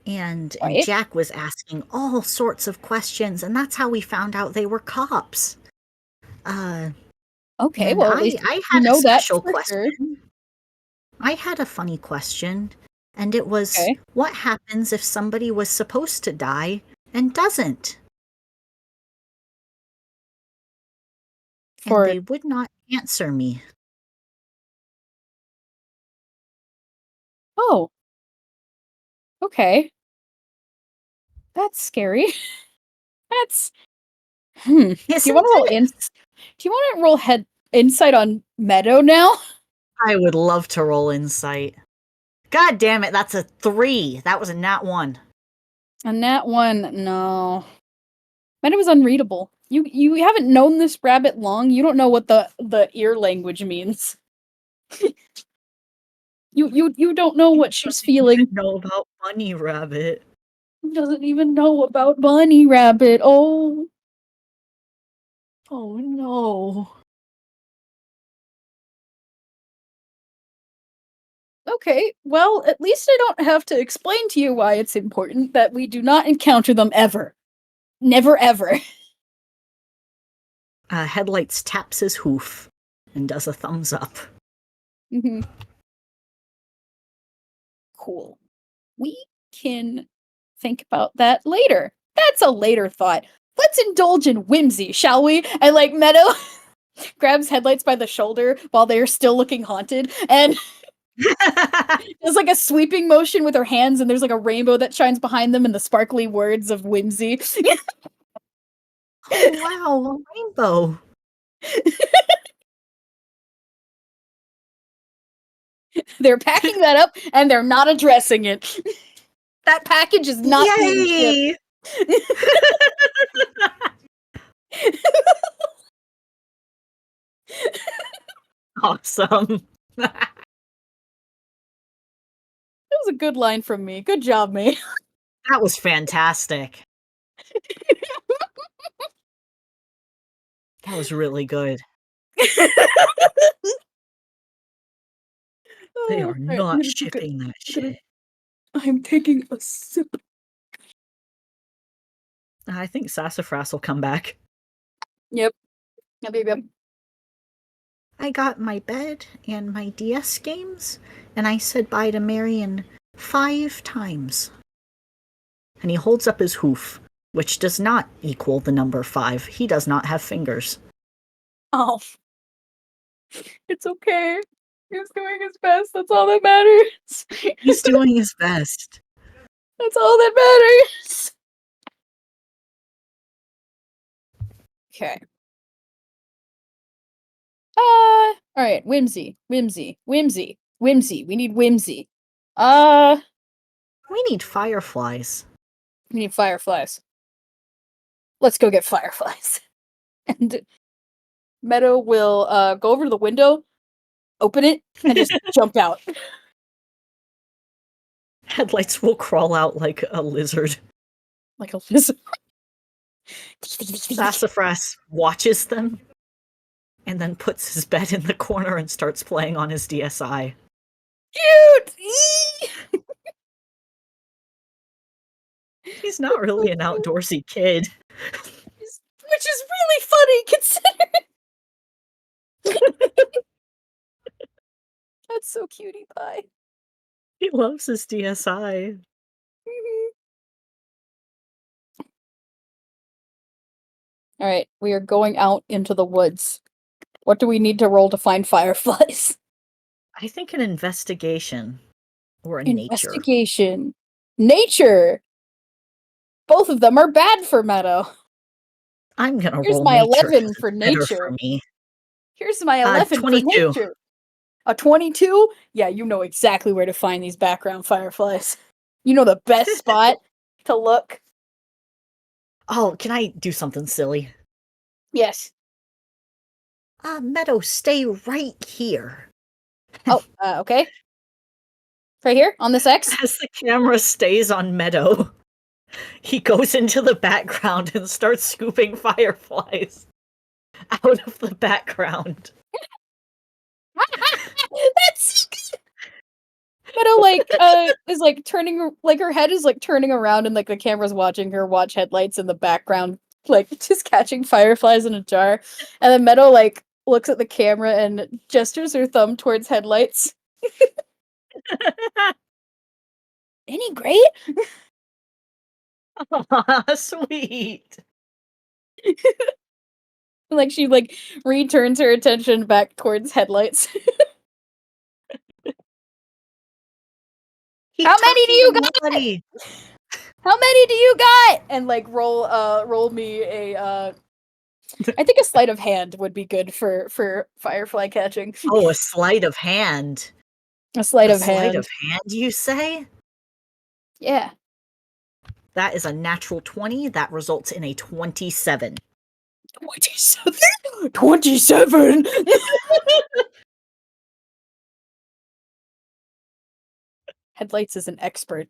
S2: and
S1: Right.
S2: Jack was asking all sorts of questions, and that's how we found out they were cops.
S1: Okay,
S2: And
S1: well, at least
S2: I
S1: you
S2: had a
S1: know that
S2: special
S1: for sure.
S2: question. I had a funny question, and it was,
S1: Okay.
S2: what happens if somebody was supposed to die and doesn't? And
S1: For
S2: they would not answer me.
S1: Oh, okay. That's scary. That's Do you
S2: Isn't
S1: want to roll
S2: it?
S1: Do you want to roll head insight on Meadow now?
S2: I would love to roll insight. God damn it, that's a 3. That was a nat 1.
S1: On that one, no. Meadow was unreadable. You haven't known this rabbit long. You don't know what the ear language means. You don't know what she's
S2: Doesn't even
S1: feeling.
S2: know about Bunny Rabbit.
S1: Doesn't even know about Bunny Rabbit. Oh. Oh no. Okay, well, at least I don't have to explain to you why it's important that we do not encounter them ever. Never ever.
S2: Headlights taps his hoof and does a thumbs up.
S1: Mhm. Cool. We can think about that later. That's a later thought. Let's indulge in whimsy, shall we? And like Meadow grabs Headlights by the shoulder while they are still looking haunted and does like a sweeping motion with her hands, and there's like a rainbow that shines behind them and the sparkly words of whimsy.
S2: Oh wow, a rainbow.
S1: They're packing that up and they're not addressing it. That package is not being shipped.
S2: Yay! Awesome.
S1: That was a good line from me. Good job, me.
S2: That was fantastic. That was really good. They are
S1: Alright, I'm
S2: not
S1: gonna take
S2: shipping that
S1: I'm gonna
S2: shit.
S1: I'm taking a sip.
S2: I think Sassafras will come back.
S1: Yep. Yep, yep, yep.
S2: I got my bed and my DS games, and I said bye to Marion 5 times. And he holds up his hoof, which does not equal the number 5. He does not have fingers.
S1: Oh. It's okay. He's doing his best. That's all that matters.
S2: He's doing his best.
S1: That's all that matters. Okay. Alright, whimsy. We need whimsy.
S2: We need fireflies.
S1: We need fireflies. Let's go get fireflies. And Meadow will go over to the window, open it, and just jump out.
S2: Headlights will crawl out like a lizard.
S1: Like a lizard.
S2: Sassafras watches them and then puts his bed in the corner and starts playing on his DSi.
S1: Cute!
S2: He's not really an outdoorsy kid.
S1: Which is really funny considering. That's so cutie pie.
S2: He loves his DSi.
S1: Alright, we are going out into the woods. What do we need to roll to find fireflies?
S2: I think an investigation or a nature.
S1: Investigation. Nature! Both of them are bad for Meadow.
S2: I'm gonna
S1: Here's
S2: roll
S1: my
S2: nature.
S1: 11 for
S2: Better
S1: nature.
S2: for me.
S1: Here's my 11 for
S2: 22.
S1: nature. A 22? Yeah, you know exactly where to find these background fireflies. You know the best spot to look.
S2: Oh, can I do something silly?
S1: Yes.
S2: Meadow, stay right here.
S1: Oh, okay. Right here on this X?
S2: As the camera stays on Meadow, he goes into the background and starts scooping fireflies out of the background.
S1: That's Meadow is like turning, like her head is like turning around and like the camera's watching her watch headlights in the background, like just catching fireflies in a jar. And then Meadow like looks at the camera and gestures her thumb towards headlights. Any great?
S2: Aw, sweet.
S1: Like she like returns her attention back towards headlights. How many do you got?
S2: Nobody.
S1: How many do you got? And like roll me a I think a sleight of hand would be good for firefly catching.
S2: Oh, a sleight of hand.
S1: A sleight
S2: A
S1: of
S2: sleight
S1: hand.
S2: of hand, you say?
S1: Yeah.
S2: That is a natural 20. That results in a 27.
S1: 27? 27? Headlights is an expert.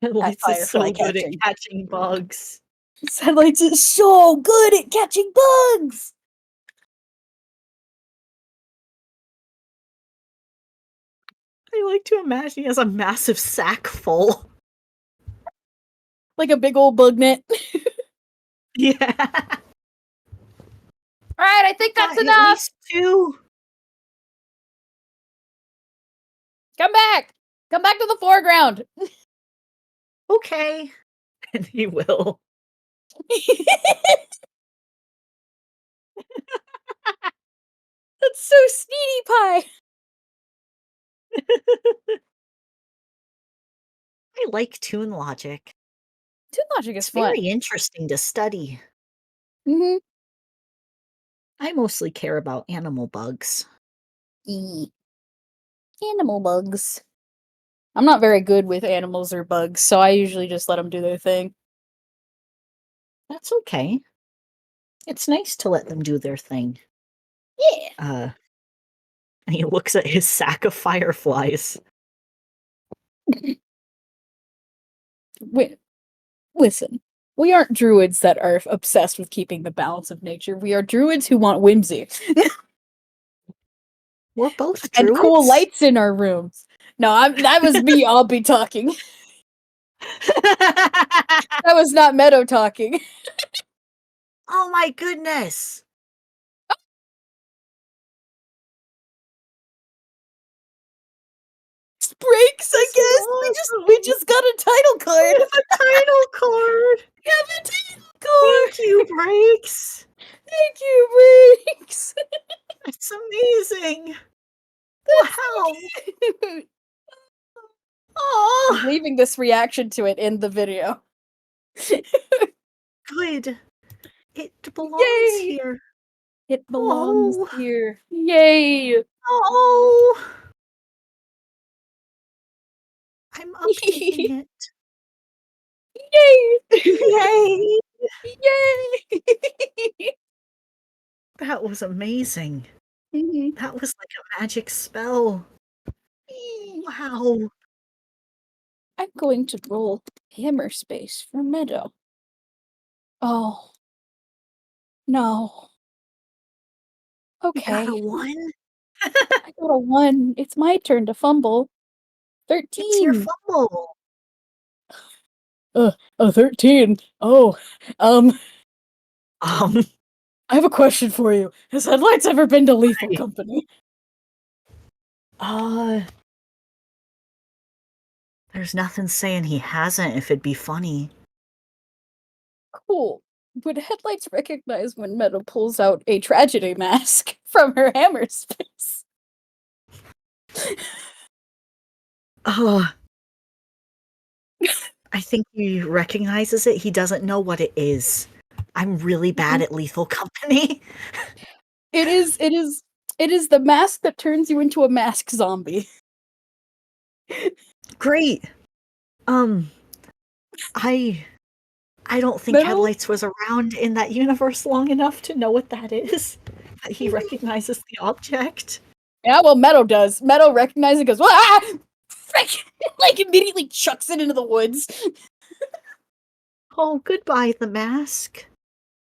S2: Headlights is so
S1: firefly
S2: good at
S1: catching.
S2: catching bugs.
S1: Headlights is so good at catching bugs!
S2: I like to imagine he has a massive sack full.
S1: Like a big old bug net.
S2: Yeah.
S1: Alright, I think that's
S2: At
S1: enough!
S2: least 2.
S1: Come back! Come back to the foreground!
S2: Okay. And he will.
S1: That's so sneaky pie!
S2: I like tune logic.
S1: Tune logic is
S2: It's
S1: fun.
S2: very interesting to study.
S1: Mm-hmm.
S2: I mostly care about animal bugs.
S1: Animal bugs. I'm not very good with animals or bugs, so I usually just let them do their thing.
S2: That's okay. It's nice to let them do their thing.
S1: Yeah.
S2: And he looks at his sack of fireflies.
S1: Listen, we aren't druids that are obsessed with keeping the balance of nature. We are druids who want whimsy.
S2: We're both
S1: And
S2: druids.
S1: cool lights in our rooms. No, that was me. I'll be talking. That was not Meadow talking.
S2: Oh my goodness.
S1: breaks, I
S2: This is
S1: guess. We
S2: awesome.
S1: just got a title
S2: We
S1: card.
S2: have a title card.
S1: We have a title card.
S2: Thank you, Breaks.
S1: Thank you, breaks.
S2: It's amazing.
S1: That's
S2: Wow.
S1: so cute. I'm
S2: Oh,
S1: leaving this reaction to it in the video.
S2: good. It belongs
S1: Yay!
S2: here.
S1: It belongs
S2: Oh,
S1: here. Yay!
S2: oh. I'm updating
S1: Yay!
S2: it. Yay.
S1: Yay!
S2: That was amazing.
S1: Mhm.
S2: That was like a magic spell. Wow.
S1: I'm going to roll hammer space for Meadow. Oh, no.
S2: You got a
S1: Okay.
S2: 1?
S1: I got a 1. It's my turn to fumble.
S2: It's your
S1: 13.
S2: fumble.
S1: A 13. Oh, um,
S2: Um,
S1: I have a question for you. Has Headlights ever been to Lethal Company?
S2: uh, there's nothing saying he hasn't if it'd be funny.
S1: Cool. Would Headlights recognize when Meadow pulls out a tragedy mask from her hammer space?
S2: Oh, I think he recognizes it. He doesn't know what it is. I'm really bad at Lethal Company.
S1: It is the mask that turns you into a mask zombie.
S2: Great. Um, I I don't think
S1: Meadow?
S2: Headlights was around in that universe long enough to know what that is. That he recognizes the object.
S1: Yeah, well, Meadow does. Meadow recognizes it and goes, ah! Frick! Like, immediately chucks it into the woods.
S2: Oh, goodbye, the mask.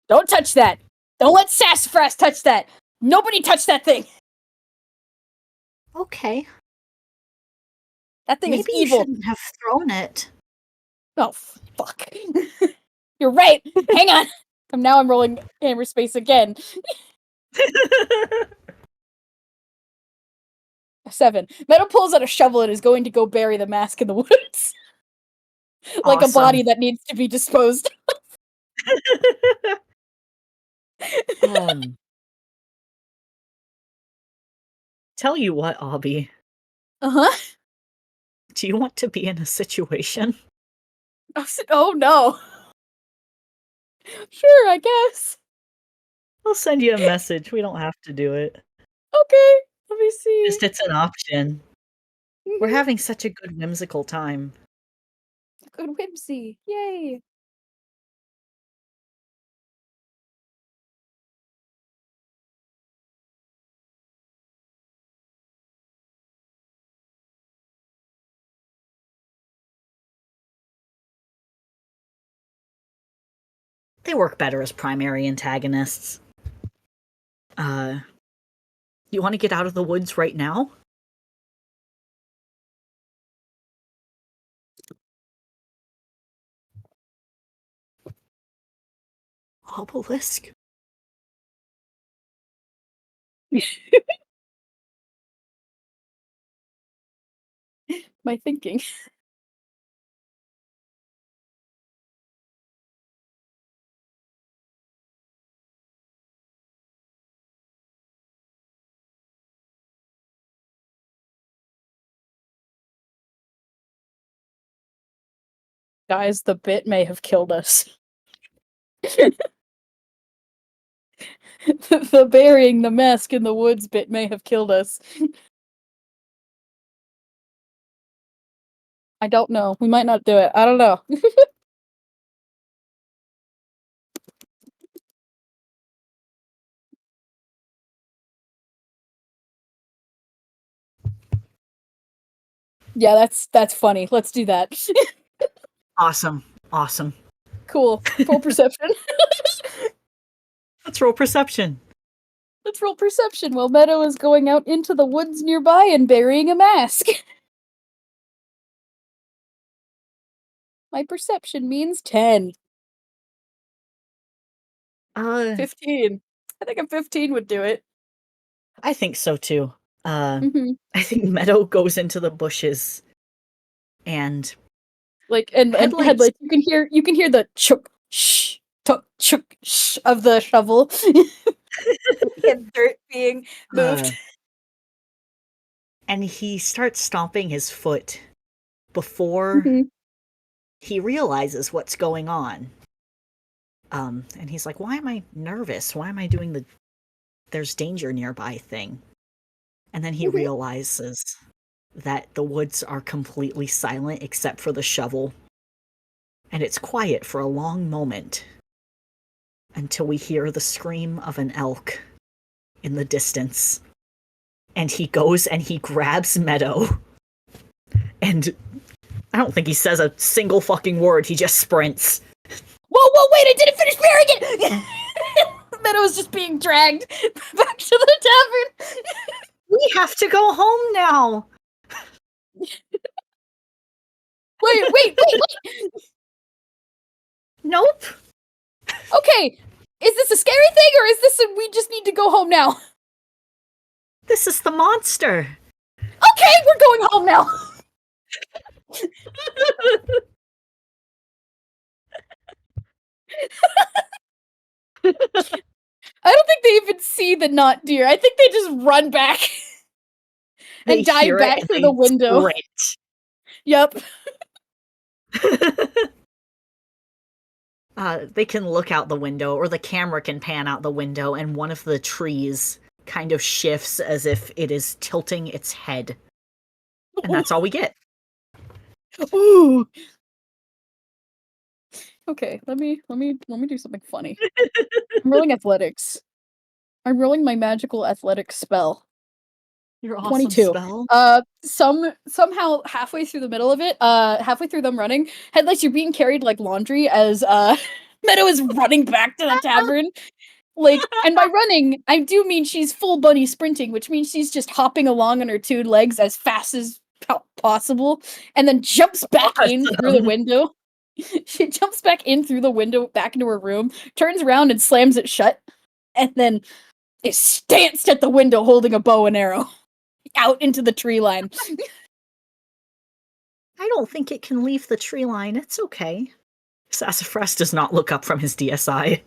S1: Don't touch that! Don't let Sassafras touch that! Nobody touch that thing!
S2: Okay.
S1: That thing is
S2: Maybe you
S1: evil.
S2: shouldn't have thrown it.
S1: Oh, fuck. You're right! Hang on! Now I'm rolling hammer space again. 7. Meadow pulls out a shovel and is going to go bury the mask in the woods. Like a body
S2: Awesome.
S1: that needs to be disposed.
S2: Um, tell you what, Abby.
S1: Uh-huh.
S2: Do you want to be in a situation?
S1: Oh no. Sure, I guess.
S2: I'll send you a message. We don't have to do it.
S1: Okay, let me see.
S2: Just it's an option. We're
S1: Mhm.
S2: having such a good whimsical time.
S1: Good whimsy. Yay.
S2: They work better as primary antagonists. Uh, you want to get out of the woods right now? Obelisk?
S1: My thinking. Guys, the bit may have killed us. The burying the mask in the woods bit may have killed us. I don't know. We might not do it. I don't know. Yeah, that's funny. Let's do that.
S2: Awesome. Awesome.
S1: Cool. Full perception.
S2: Let's roll perception.
S1: Let's roll perception while Meadow is going out into the woods nearby and burying a mask. My perception means 10.
S2: Uh,
S1: 15. I think a 15 would do it.
S2: I think so too. I think Meadow goes into the bushes and
S1: Like and
S2: headlights.
S1: headlights. You can hear the chuk shh tuk chuk shh of the shovel and dirt being moved.
S2: uh, and he starts stomping his foot before
S1: Mm-hmm.
S2: he realizes what's going on. And he's like, why am I nervous? Why am I doing the there's danger nearby thing? And then he
S1: Mm-hmm.
S2: realizes that the woods are completely silent except for the shovel. And it's quiet for a long moment until we hear the scream of an elk in the distance. And he goes and he grabs Meadow. And I don't think he says a single fucking word. He just sprints.
S1: Whoa, wait, I didn't finish burying it! Meadow is just being dragged back to the tavern.
S2: We have to go home now.
S1: Wait.
S2: Nope.
S1: Okay, is this a scary thing or is this we just need to go home now?
S2: This is the monster.
S1: Okay, we're going home now. I don't think they even see the not deer. I think they just run back
S2: They
S1: and dive
S2: hear it
S1: back
S2: and
S1: through
S2: they
S1: the window.
S2: sprint.
S1: Yep.
S2: They can look out the window, or the camera can pan out the window, and one of the trees kind of shifts as if it is tilting its head. And that's all we get.
S1: Ooh. Okay, let me do something funny. I'm rolling athletics. I'm rolling my magical athletics spell.
S2: Your awesome
S1: 22.
S2: spell.
S1: Somehow halfway through the middle of it, halfway through them running, headlights, you're being carried like laundry as Meadow is running back to the tavern. Like, and by running, I do mean she's full bunny sprinting, which means she's just hopping along on her two legs as fast as possible, and then jumps back in through the
S2: Awesome.
S1: window. She jumps back in through the window, back into her room, turns around and slams it shut, and then is stanced at the window holding a bow and arrow out into the tree line.
S2: I don't think it can leave the tree line. It's okay. Sassafras does not look up from his DSI.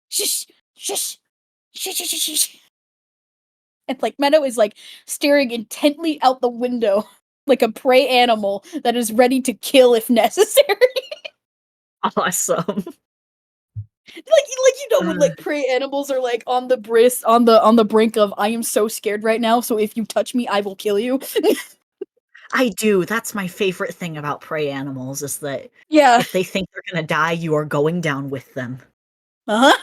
S1: Shush, shush, shush, shush, shush, shush. And like Meadow is like staring intently out the window like a prey animal that is ready to kill if necessary.
S2: Awesome.
S1: When like prey animals are like on the brink of I am so scared right now, so if you touch me, I will kill you.
S2: I do. That's my favorite thing about prey animals is that
S1: Yeah.
S2: if they think they're gonna die, you are going down with them.
S1: Uh-huh.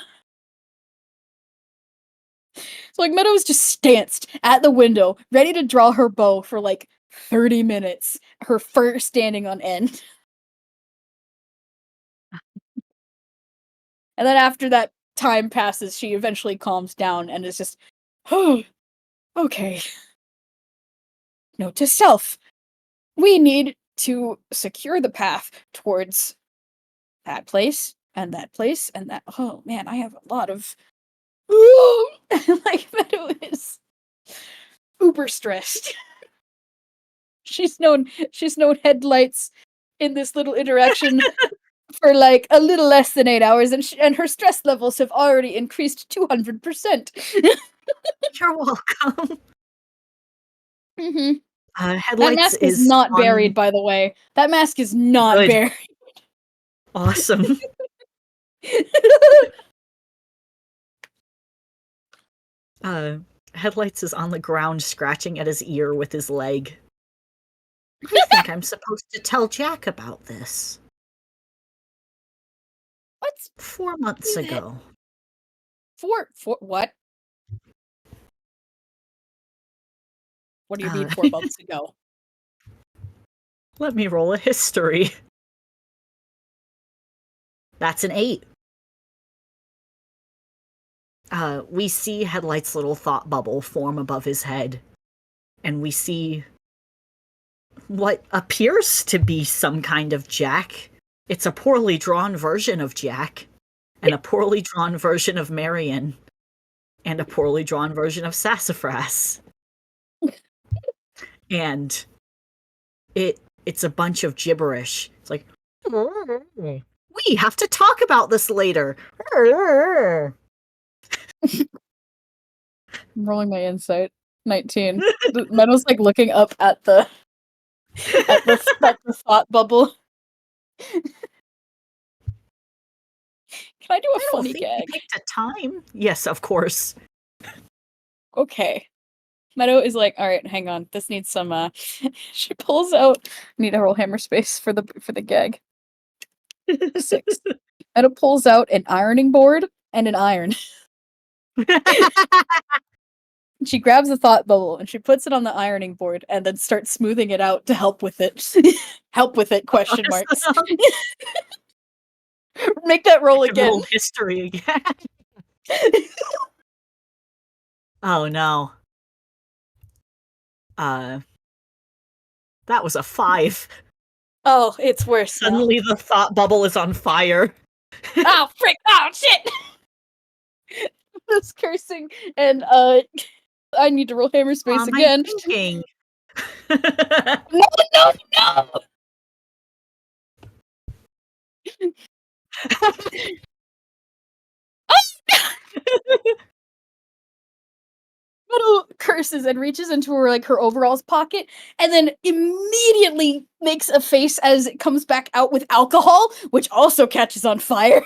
S1: So like Meadow is just stanced at the window, ready to draw her bow for like 30 minutes, her fur standing on end. And then after that time passes, she eventually calms down and is just, oh, okay. Note to self. We need to secure the path towards that place and that place and that. Oh man, I have a lot of. Like Meadow is uber stressed. She's known headlights in this little interaction for like a little less than 8 hours, and her stress levels have already increased 200%.
S2: You're welcome.
S1: Mm-hmm. That
S2: Headlights
S1: mask is
S2: is
S1: not
S2: on.
S1: buried, by the way. That mask is not
S2: Good.
S1: buried.
S2: Awesome. Uh, Headlights is on the ground scratching at his ear with his leg. I think I'm supposed to tell Jack about this.
S1: What's
S2: 4 months ago.
S1: for what? What do you mean
S2: Uh,
S1: 4 months ago?
S2: Let me roll a history. That's an 8. We see Headlight's little thought bubble form above his head, and we see what appears to be some kind of Jack. It's a poorly drawn version of Jack, and a poorly drawn version of Marion, and a poorly drawn version of Sassafras. And it's a bunch of gibberish. It's like, we have to talk about this later.
S1: I'm rolling my insight. 19. Meadow's like looking up at the thought bubble. Can I do a
S2: I don't
S1: funny
S2: think
S1: gag?
S2: you picked a time. Yes, of course.
S1: Okay. Meadow is like, all right, hang on. This needs some she pulls out need to roll hammer space for the gag. 6. Meadow pulls out an ironing board and an iron. She grabs the thought bubble and she puts it on the ironing board and then starts smoothing it out to help with it. Help with it, question marks. Make that roll again.
S2: Roll history again. Oh no. That was a 5.
S1: Oh, it's worse
S2: Suddenly the thought bubble is on fire.
S1: Oh, frick! Oh, shit! That's cursing, and I need to roll hammer space again.
S2: Thinking.
S1: No, no, no! Meadow curses and reaches into her overalls pocket, and then immediately makes a face as it comes back out with alcohol, which also catches on fire.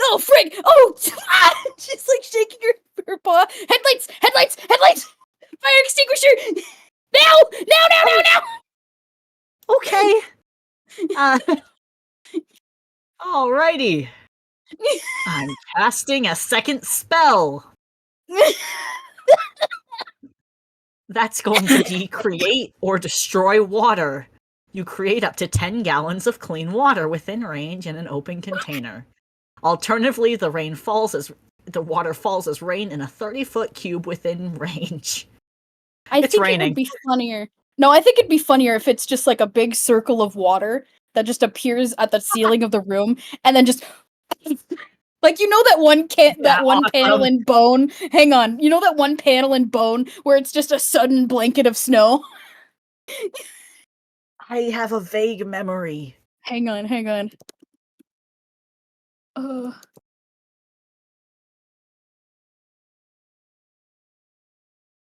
S1: Oh, frig! Oh! Ah! She's like shaking her paw. Headlights! Headlights! Headlights! Fire extinguisher! Now! Now! Now! Now! Now!
S2: Okay. Alrighty. I'm casting a second spell. That's going to be create or destroy water. You create up to 10 gallons of clean water within range in an open container. Alternatively, the water falls as rain in a 30-foot cube within range.
S1: It's raining. It would be funnier. No, I think it'd be funnier if it's just like a big circle of water that just appears at the ceiling of the room and then just like that one panel in Bone. Hang on. You know that one panel in Bone where it's just a sudden blanket of snow?
S2: I have a vague memory.
S1: Hang on. I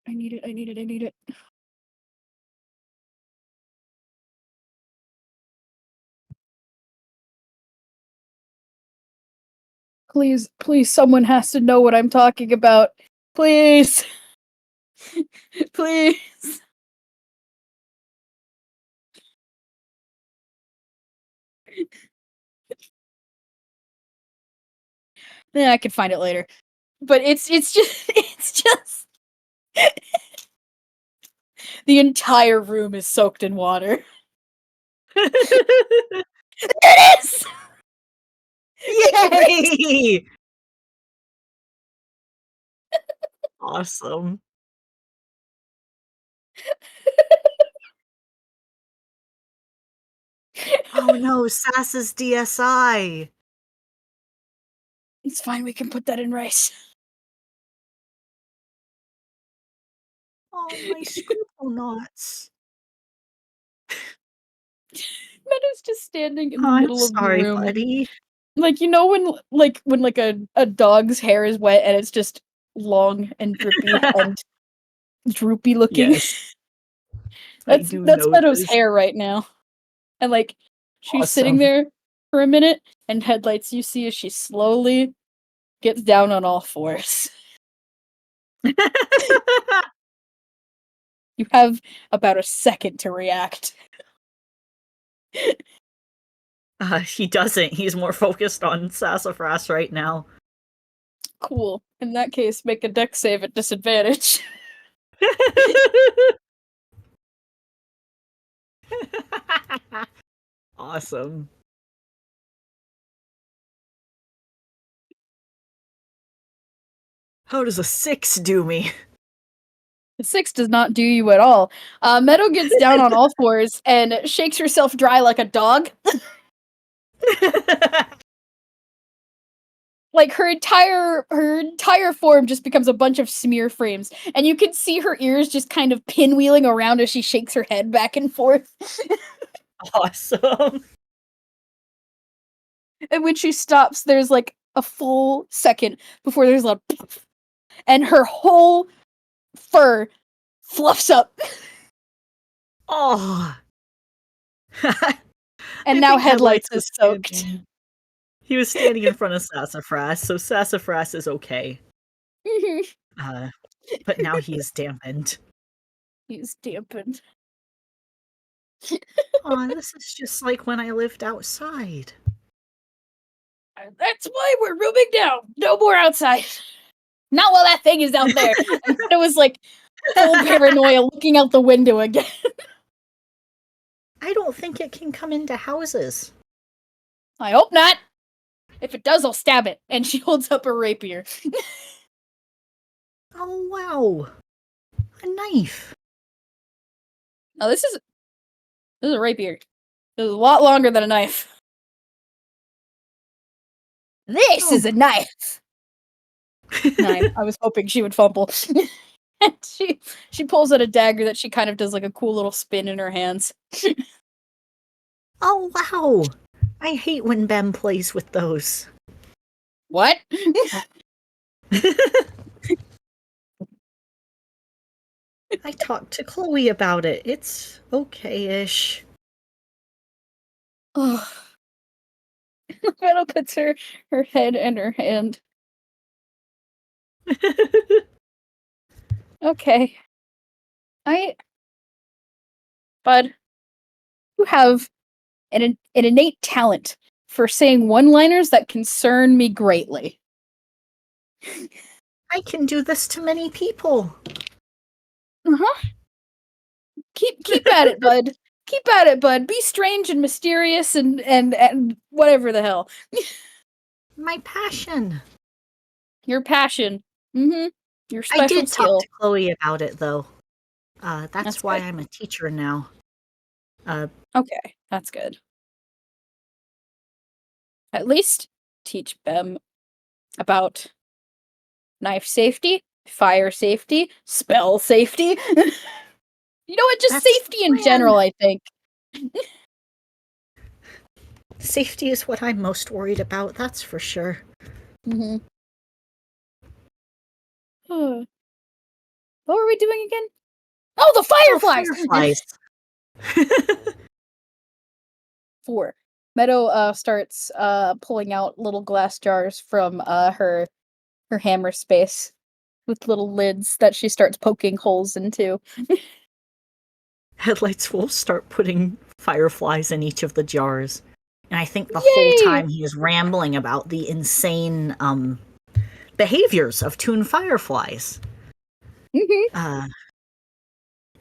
S1: need it. Please, someone has to know what I'm talking about. Please. Please. Yeah, I can find it later. But it's just the entire room is soaked in water. It is!
S2: Yay! Awesome. Oh no, Sass's DSI.
S1: It's fine, we can put that in rice.
S2: Oh, my scribble knots.
S1: Meadow's just standing in the middle of the room.
S2: Buddy.
S1: Like, when a dog's hair is wet and it's just long and drippy and droopy looking.
S2: Yes.
S1: That's Meadow's hair right now. And she's sitting there for a minute, and Headlights you see as she slowly gets down on all fours. You have about a second to react.
S2: He doesn't. He's more focused on Sassafras right now.
S1: Cool. In that case, make a dex save at disadvantage.
S2: Awesome. How does a 6 do me?
S1: 6 does not do you at all. Meadow gets down on all fours and shakes herself dry like a dog. Like her entire form just becomes a bunch of smear frames, and you can see her ears just kind of pinwheeling around as she shakes her head back and forth.
S2: Awesome.
S1: And when she stops, there's like a full second before there's a poof, and her whole fur fluffs up.
S2: Oh.
S1: And
S2: I
S1: now
S2: think
S1: Headlights
S2: was
S1: is soaked.
S2: He was standing in front of Sassafras, so Sassafras is okay. But now he is dampened.
S1: He's dampened.
S2: Aw, this is just like when I lived outside.
S1: That's why we're rooming down. No more outside. Not while that thing is out there. And it was like full paranoia looking out the window again.
S2: I don't think it can come into houses.
S1: I hope not. If it does, I'll stab it. And she holds up a rapier.
S2: Oh, wow. A knife.
S1: Now this is a rapier. This is a lot longer than a knife. This is a knife. Knife. I was hoping she would fumble. And she pulls out a dagger that she kind of does like a cool little spin in her hands.
S2: Oh, wow. I hate when Ben plays with those.
S1: What?
S2: I talked to Chloe about it. It's okay-ish.
S1: Oh. Meadow puts her head in her hand. Okay. Bud, you have an innate talent for saying one-liners that concern me greatly.
S2: I can do this to many people.
S1: Uh-huh. Keep at it, bud. Keep at it, bud. Be strange and mysterious and whatever the hell.
S2: My passion.
S1: Your passion. Mm-hmm. Your special
S2: I did
S1: skill.
S2: talk to Chloe about it, though. That's why
S1: good.
S2: I'm a teacher now.
S1: Okay, that's good. At least teach Bem about knife safety, fire safety, spell safety. You know what? Just
S2: That's
S1: safety in general, I think.
S2: Safety is what I'm most worried about, that's for sure.
S1: Mm-hmm. What were we doing again? Oh, the fireflies!
S2: Oh, fireflies.
S1: 4. Meadow starts pulling out little glass jars from her hammer space with little lids that she starts poking holes into.
S2: Headlights will start putting fireflies in each of the jars. And I think the whole time he is rambling about the insane behaviors of toon fireflies.
S1: Mm-hmm.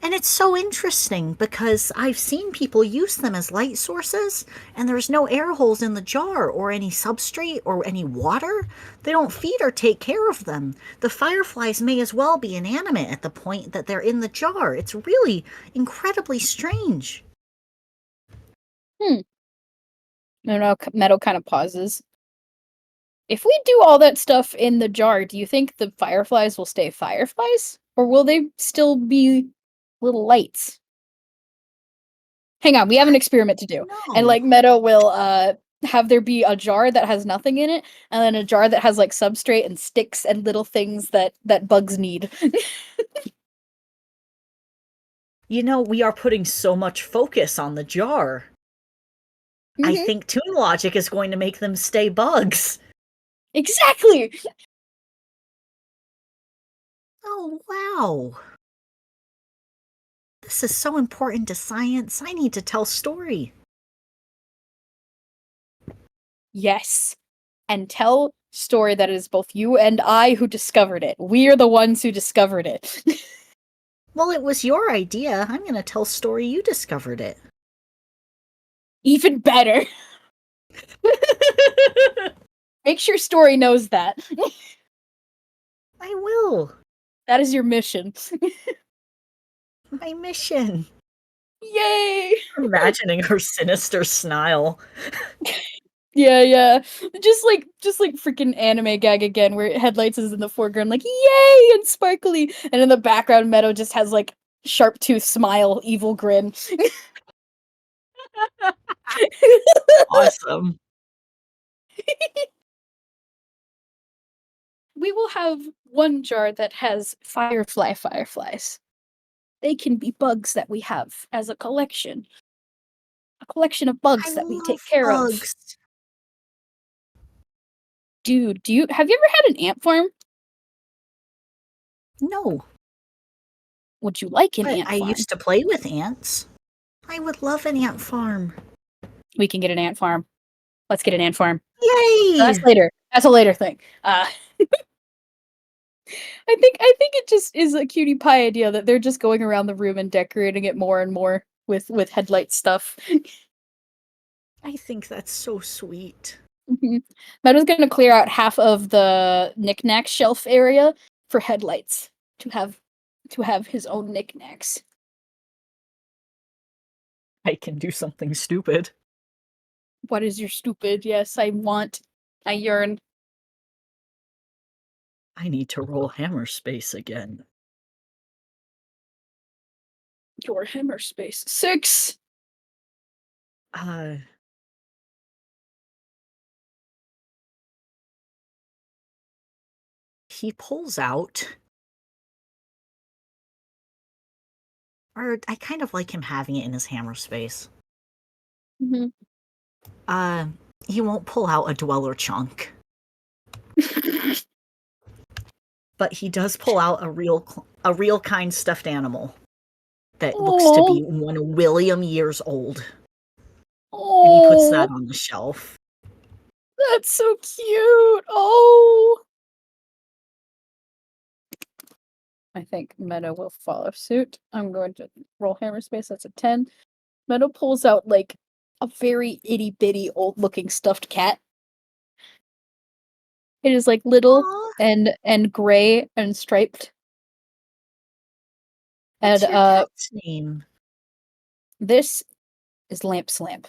S2: And it's so interesting because I've seen people use them as light sources, and there's no air holes in the jar or any substrate or any water. They don't feed or take care of them. The fireflies may as well be inanimate at the point that they're in the jar. It's really incredibly strange.
S1: Meadow kind of pauses. If we do all that stuff in the jar, do you think the fireflies will stay fireflies? Or will they still be little lights? Hang on, we have an experiment to do.
S2: No.
S1: And like Meadow will have there be a jar that has nothing in it, and then a jar that has like substrate and sticks and little things that bugs need.
S2: You know, we are putting so much focus on the jar.
S1: Mm-hmm.
S2: I think toon logic is going to make them stay bugs.
S1: Exactly!
S2: Oh, wow. This is so important to science. I need to tell story.
S1: Yes. And tell story that it is both you and I who discovered it. We are the ones who discovered it.
S2: Well, it was your idea. I'm going to tell story you discovered it.
S1: Even better. Make sure story knows that.
S2: I will.
S1: That is your mission.
S2: My mission.
S1: Yay!
S2: Imagining her sinister smile.
S1: Yeah. Just like freaking anime gag again, where Headlights is in the foreground, like yay and sparkly, and in the background, Meadow just has like sharp tooth smile, evil grin.
S2: Awesome.
S1: We will have one jar that has fireflies. They can be bugs that we have as a collection. A collection of
S2: I
S1: bugs that we take
S2: love
S1: care of.
S2: bugs.
S1: Dude, have you ever had an ant farm?
S2: No,
S1: Would you like an
S2: but
S1: ant
S2: I
S1: farm?
S2: used to play with ants. I would love an ant farm.
S1: We can get an ant farm. Let's get an ant farm.
S2: Yay!
S1: That's later. That's a later thing. I think it just is a cutie pie idea that they're just going around the room and decorating it more and more with headlight stuff.
S2: I think that's so sweet.
S1: Meadow's gonna clear out half of the knickknack shelf area for headlights to have his own knickknacks.
S2: I can do something stupid.
S1: What is your stupid? Yes, I yearn.
S2: I need to roll hammer space again.
S1: Your hammer space. 6!
S2: He pulls out. Or I kind of like him having it in his hammer space.
S1: Mm-hmm.
S2: He won't pull out a dweller chunk. But he does pull out a real kind stuffed animal that looks to be 1 William years old. And he puts that on the shelf.
S1: That's so cute. Oh. I think Meadow will follow suit. I'm going to roll hammer space. That's a 10. Meadow pulls out like a very itty bitty old looking stuffed cat. It is like little
S2: Aww.
S1: and gray and striped.
S2: What's
S1: And
S2: your cat's name?
S1: this is Lamp Slamp.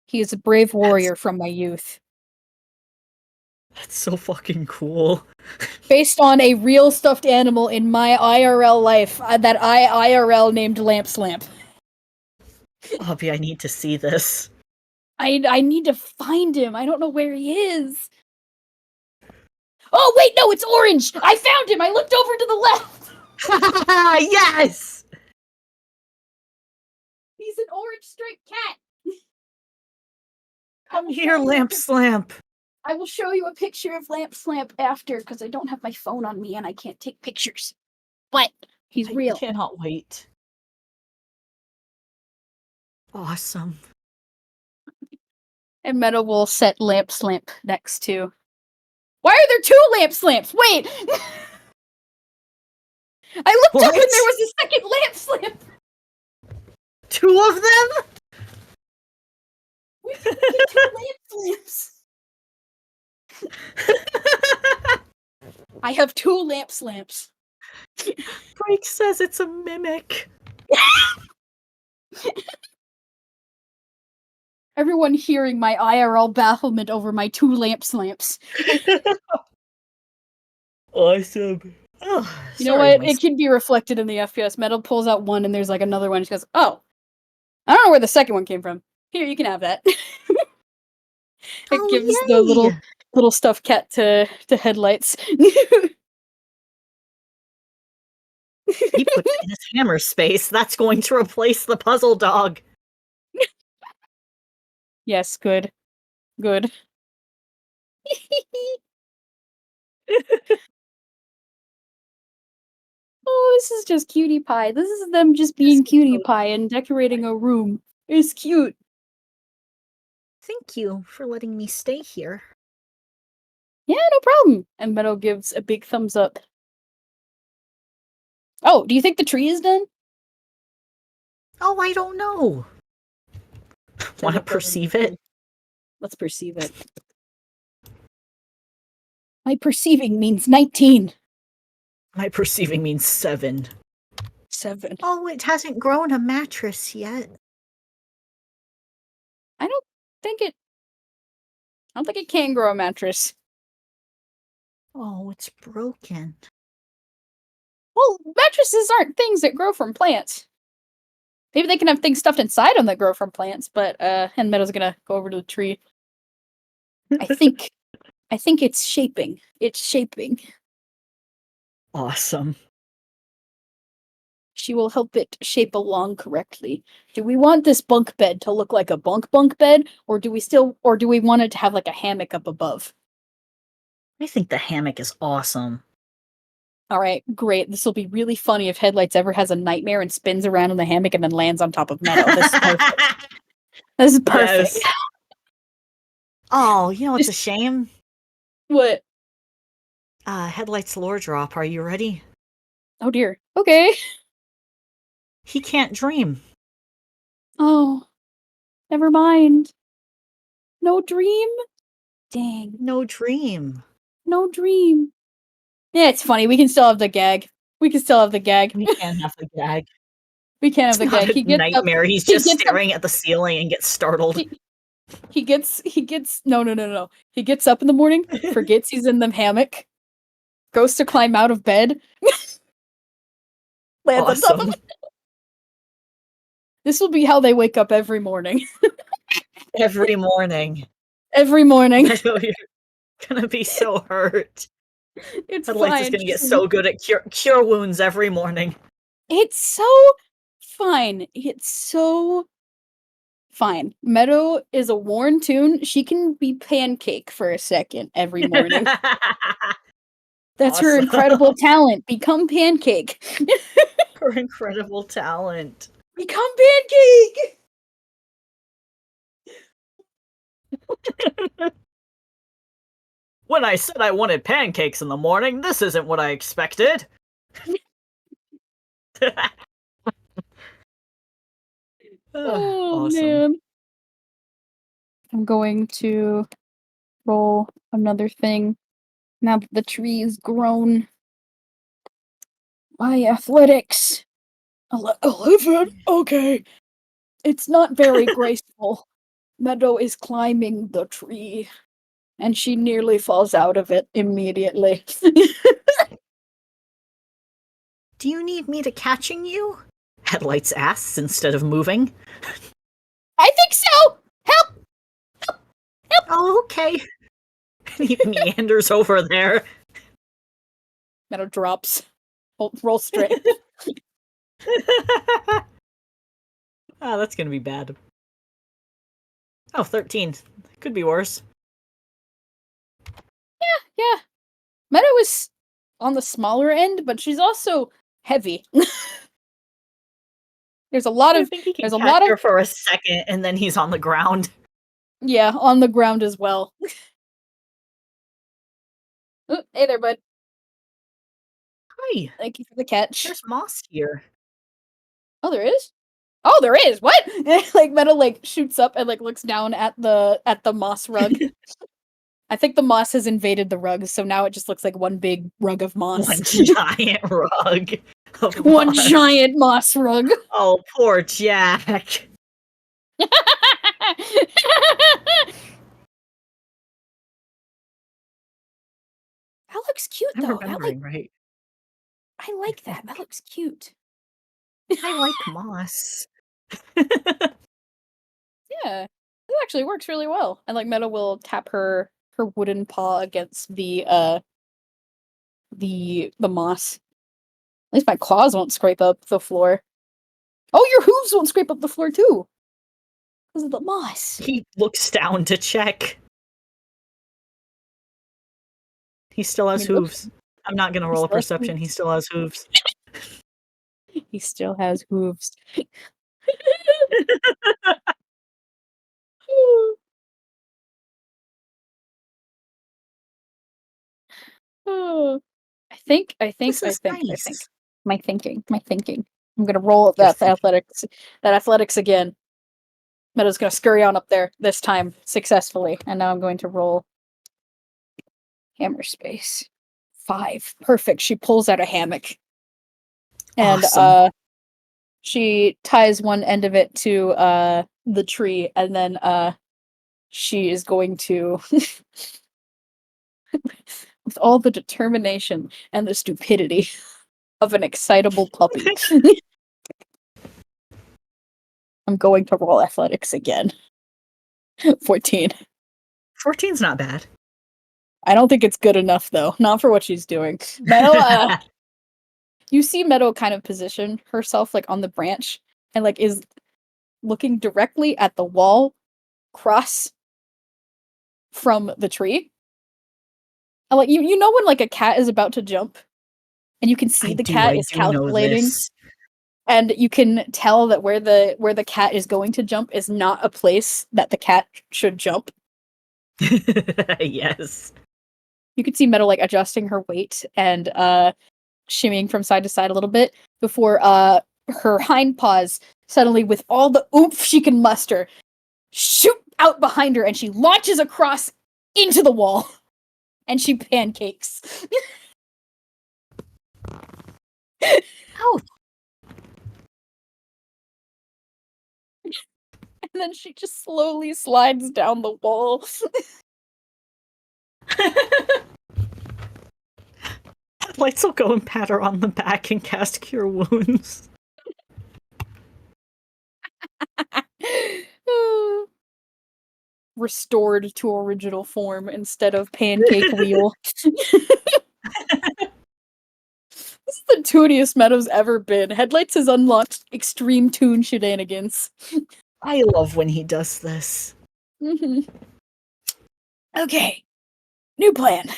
S1: He is a brave warrior from my youth.
S2: That's so fucking cool.
S1: Based on a real stuffed animal in my IRL life that I IRL named Lamp Slamp.
S2: Bobby, I need to see this.
S1: I need to find him. I don't know where he is. Oh, wait, no, it's orange! I found him! I looked over to the left!
S2: Yes!
S1: He's an orange striped cat!
S2: Come here, Lamp Slamp!
S1: I will show you a picture of Lamp Slamp after, because I don't have my phone on me and I can't take pictures. But he's real.
S2: I cannot wait. Awesome.
S1: And Meadow will set Lamp Slamp next to... Why are there 2 Lamp Slamps? Wait! I looked up and there was a second Lamp Slamp!
S2: 2 of them?
S1: We can get 2 Lamp Slamps! I have 2 Lamp Slamps.
S2: Drake says it's a mimic.
S1: Everyone hearing my IRL bafflement over my 2 Lamp Slamps.
S2: Awesome. Oh,
S1: you know what? It can be reflected in the FPS. Metal pulls out one and there's like another one. She goes, oh, I don't know where the second one came from. Here, you can have that. It gives
S2: yay!
S1: the little stuffed cat to headlights.
S2: He puts it in his hammer space. That's going to replace the puzzle dog.
S1: Yes, good. Good. Oh, this is just cutie pie. This is them just being cutie pie and decorating a room. It's cute.
S2: Thank you for letting me stay here.
S1: Yeah, no problem. And Meadow gives a big thumbs up. Oh, do you think the tree is done?
S2: Oh, I don't know. Want to perceive it?
S1: Let's perceive it. My perceiving means 19.
S2: My perceiving means 7.
S1: 7.
S2: Oh, it hasn't grown a mattress yet.
S1: I don't think it can grow a mattress.
S2: Oh, it's broken.
S1: Well, mattresses aren't things that grow from plants. Maybe they can have things stuffed inside them that grow from plants, but and Meadow's gonna go over to the tree. I think it's shaping. It's shaping.
S2: Awesome.
S1: She will help it shape along correctly. Do we want this bunk bed to look like a bunk bed, or do we want it to have like a hammock up above?
S2: I think the hammock is awesome.
S1: All right, great. This will be really funny if Headlights ever has a nightmare and spins around in the hammock and then lands on top of Meadow. This is perfect. This is perfect.
S2: Yes. Oh, you know it's a
S1: Just
S2: shame?
S1: what?
S2: Headlights lore drop. Are you ready?
S1: Oh dear. Okay.
S2: He can't dream.
S1: Oh, never mind. No dream? Dang.
S2: No dream.
S1: No dream. Yeah, it's funny. We can still have the gag. We can still have the gag.
S2: We can't have the gag.
S1: We can't have
S2: It's
S1: the
S2: not
S1: gag.
S2: a
S1: He gets up.
S2: nightmare. He's
S1: He
S2: just
S1: gets up.
S2: staring at the ceiling and gets startled.
S1: He gets no. He gets up in the morning, forgets he's in the hammock, goes to climb out of bed, lands on top of
S2: Awesome.
S1: it. This will be how they wake up every morning.
S2: Every morning.
S1: Every morning.
S2: I know you're gonna be so hurt.
S1: It's
S2: Headlights is
S1: fine.
S2: gonna get so good at cure wounds every morning.
S1: It's so fine. It's so fine. Meadow is a worn tune. She can be pancake for a second every morning. That's her
S2: Awesome.
S1: incredible talent. Become pancake.
S2: Her incredible talent.
S1: Become pancake.
S2: When I said I wanted pancakes in the morning, this isn't what I expected.
S1: Oh
S2: Awesome.
S1: man. I'm going to roll another thing. Now that the tree is grown. My athletics. 11? Okay. It's not very graceful. Meadow is climbing the tree, and she nearly falls out of it immediately.
S2: Do you need me to catching you? Headlights asks instead of moving.
S1: I think so! Help!
S2: Oh, okay. He meanders over there.
S1: Meadow drops. Roll straight.
S2: That's gonna be bad. Oh, 13. Could be worse.
S1: Yeah. Meadow is on the smaller end, but she's also heavy. There's a lot
S2: I
S1: of
S2: think he can
S1: there's a
S2: catch
S1: lot of
S2: her for a second and then he's on the ground.
S1: yeah, on the ground as well. Oh, hey there, bud.
S2: Hi,
S1: Thank you for the catch.
S2: there's moss here.
S1: Oh, there is? Oh, there is. What? Like Meadow like shoots up and like looks down at the moss rug. I think the moss has invaded the rug, so now it just looks like one big rug of moss.
S2: One giant rug of
S1: One
S2: moss.
S1: giant moss rug.
S2: Oh, poor Jack.
S1: That looks cute
S2: I'm
S1: though.
S2: remembering right.
S1: I like that. That looks cute.
S2: I like moss.
S1: Yeah. This actually works really well. And like Meadow will tap her wooden paw against the moss. At least my claws won't scrape up the floor. Oh, your hooves won't scrape up the floor too. Because of the moss.
S2: He looks down to check. He still has
S1: He looks-
S2: hooves. I'm not gonna roll a
S1: still has
S2: perception. He
S1: hooves.
S2: still has hooves.
S1: He still has hooves. Oh.
S2: This is nice.
S1: My thinking. I'm gonna roll
S2: You're
S1: that
S2: thinking.
S1: athletics again. Meadow's gonna scurry on up there this time successfully, and now I'm going to roll hammer space. 5. Perfect. She pulls out a hammock. And
S2: Awesome.
S1: She ties one end of it to the tree, and then she is going to with all the determination and the stupidity of an excitable puppy. I'm going to roll athletics again. 14.
S2: 14's not bad.
S1: I don't think it's good enough though. Not for what she's doing. Meadow, you see Meadow kind of position herself like on the branch and like is looking directly at the wall cross from the tree. And like you know when like a cat is about to jump and you can see the cat
S2: I
S1: is
S2: do know
S1: calculating
S2: this.
S1: and you can tell that where the cat is going to jump is not a place that the cat should jump.
S2: Yes.
S1: You can see Meadow like adjusting her weight and shimmying from side to side a little bit before her hind paws suddenly with all the oomph she can muster shoot out behind her and she launches across into the wall and she pancakes.
S2: Oh.
S1: And then she just slowly slides down the wall.
S2: Lights will go and pat her on the back and cast Cure Wounds.
S1: Restored to original form instead of pancake wheel. This is the tooniest Meadow's ever been. Headlights has unlocked extreme toon shenanigans.
S2: I love when he does this.
S1: Okay. New plan.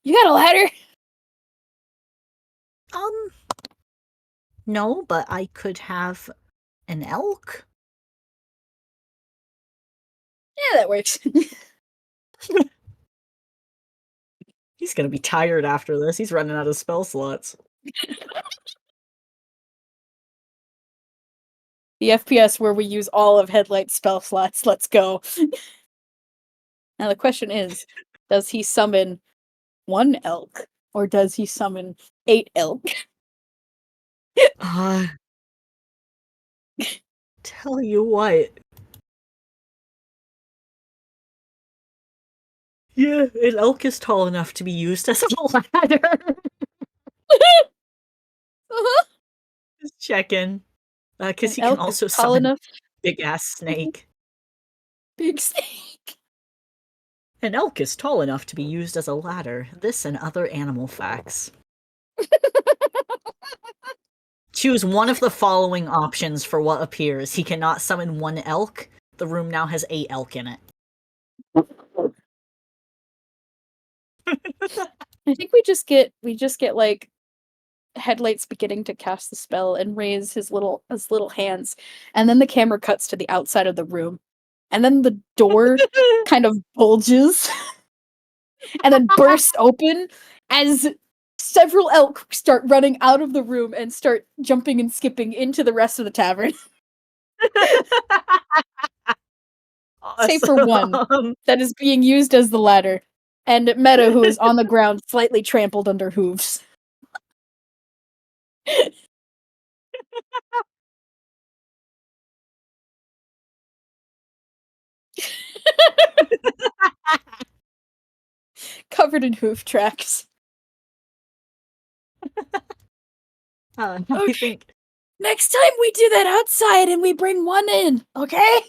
S1: You got a ladder?
S2: No, but I could have an elk.
S1: Yeah, that works.
S2: He's gonna be tired after this. He's running out of spell slots.
S1: The FPS where we use all of Headlight's spell slots. Let's go. Now the question is, does he summon one elk or does he summon 8 elk?
S2: Tell you what. Yeah, an elk is tall enough to be used as a ladder.
S1: Uh-huh.
S2: Just checking. Because
S1: An
S2: he can
S1: elk is
S2: also
S1: tall
S2: summon
S1: enough.
S2: big ass snake.
S1: Big snake.
S2: An elk is tall enough to be used as a ladder. This and other animal facts. Choose one of the following options for what appears. He cannot summon one elk. The room now has 8 elk in it.
S1: I think we just get like Headlights beginning to cast the spell and raise his little hands, and then the camera cuts to the outside of the room, and then the door kind of bulges and then bursts open as several elk start running out of the room and start jumping and skipping into the rest of the tavern. Save for one
S2: Awesome.
S1: that is being used as the ladder, and Meadow, who is on the ground, slightly trampled under hooves. Covered in hoof tracks.
S2: I
S1: Okay.
S2: think
S1: Next time we do that outside and we bring one in, okay?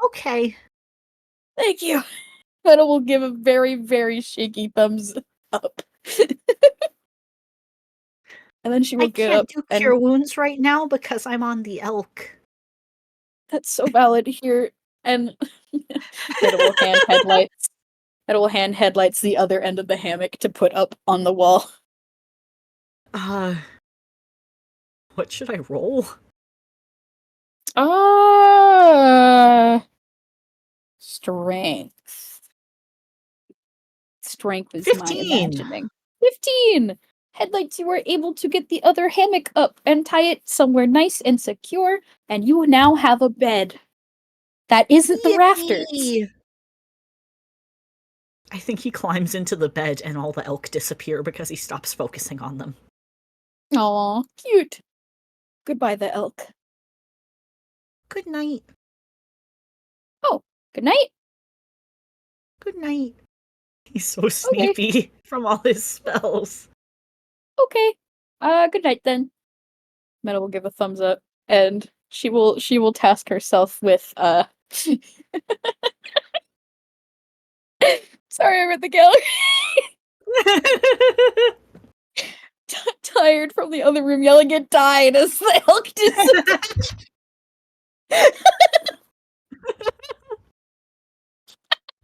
S2: okay.
S1: Thank you. Meadow will give a very, very shaky thumbs up. And then she will
S2: I
S1: get
S2: can't
S1: up
S2: do
S1: and
S2: cure wounds right now because I'm on the elk.
S1: that's so valid here. And Meadow will hand headlights. Meadow will hand headlights the other end of the hammock to put up on the wall.
S2: What should I roll?
S1: Strength. Strength is my
S2: 15.
S1: imagining. 15! Headlights, you are able to get the other hammock up and tie it somewhere nice and secure, and you now have a bed. That isn't the rafters.
S2: Yippee! I think he climbs into the bed and all the elk disappear because he stops focusing on them.
S1: Aw, cute. Goodbye, the elk.
S2: Good night.
S1: Oh, good night.
S2: Good night. He's so
S1: Okay,
S2: sleepy from all his spells.
S1: okay. Good night then. Meadow will give a thumbs up, and she will task herself with sorry, I'm at the gallery. Tired from the other room yelling it died as the elk disappeared.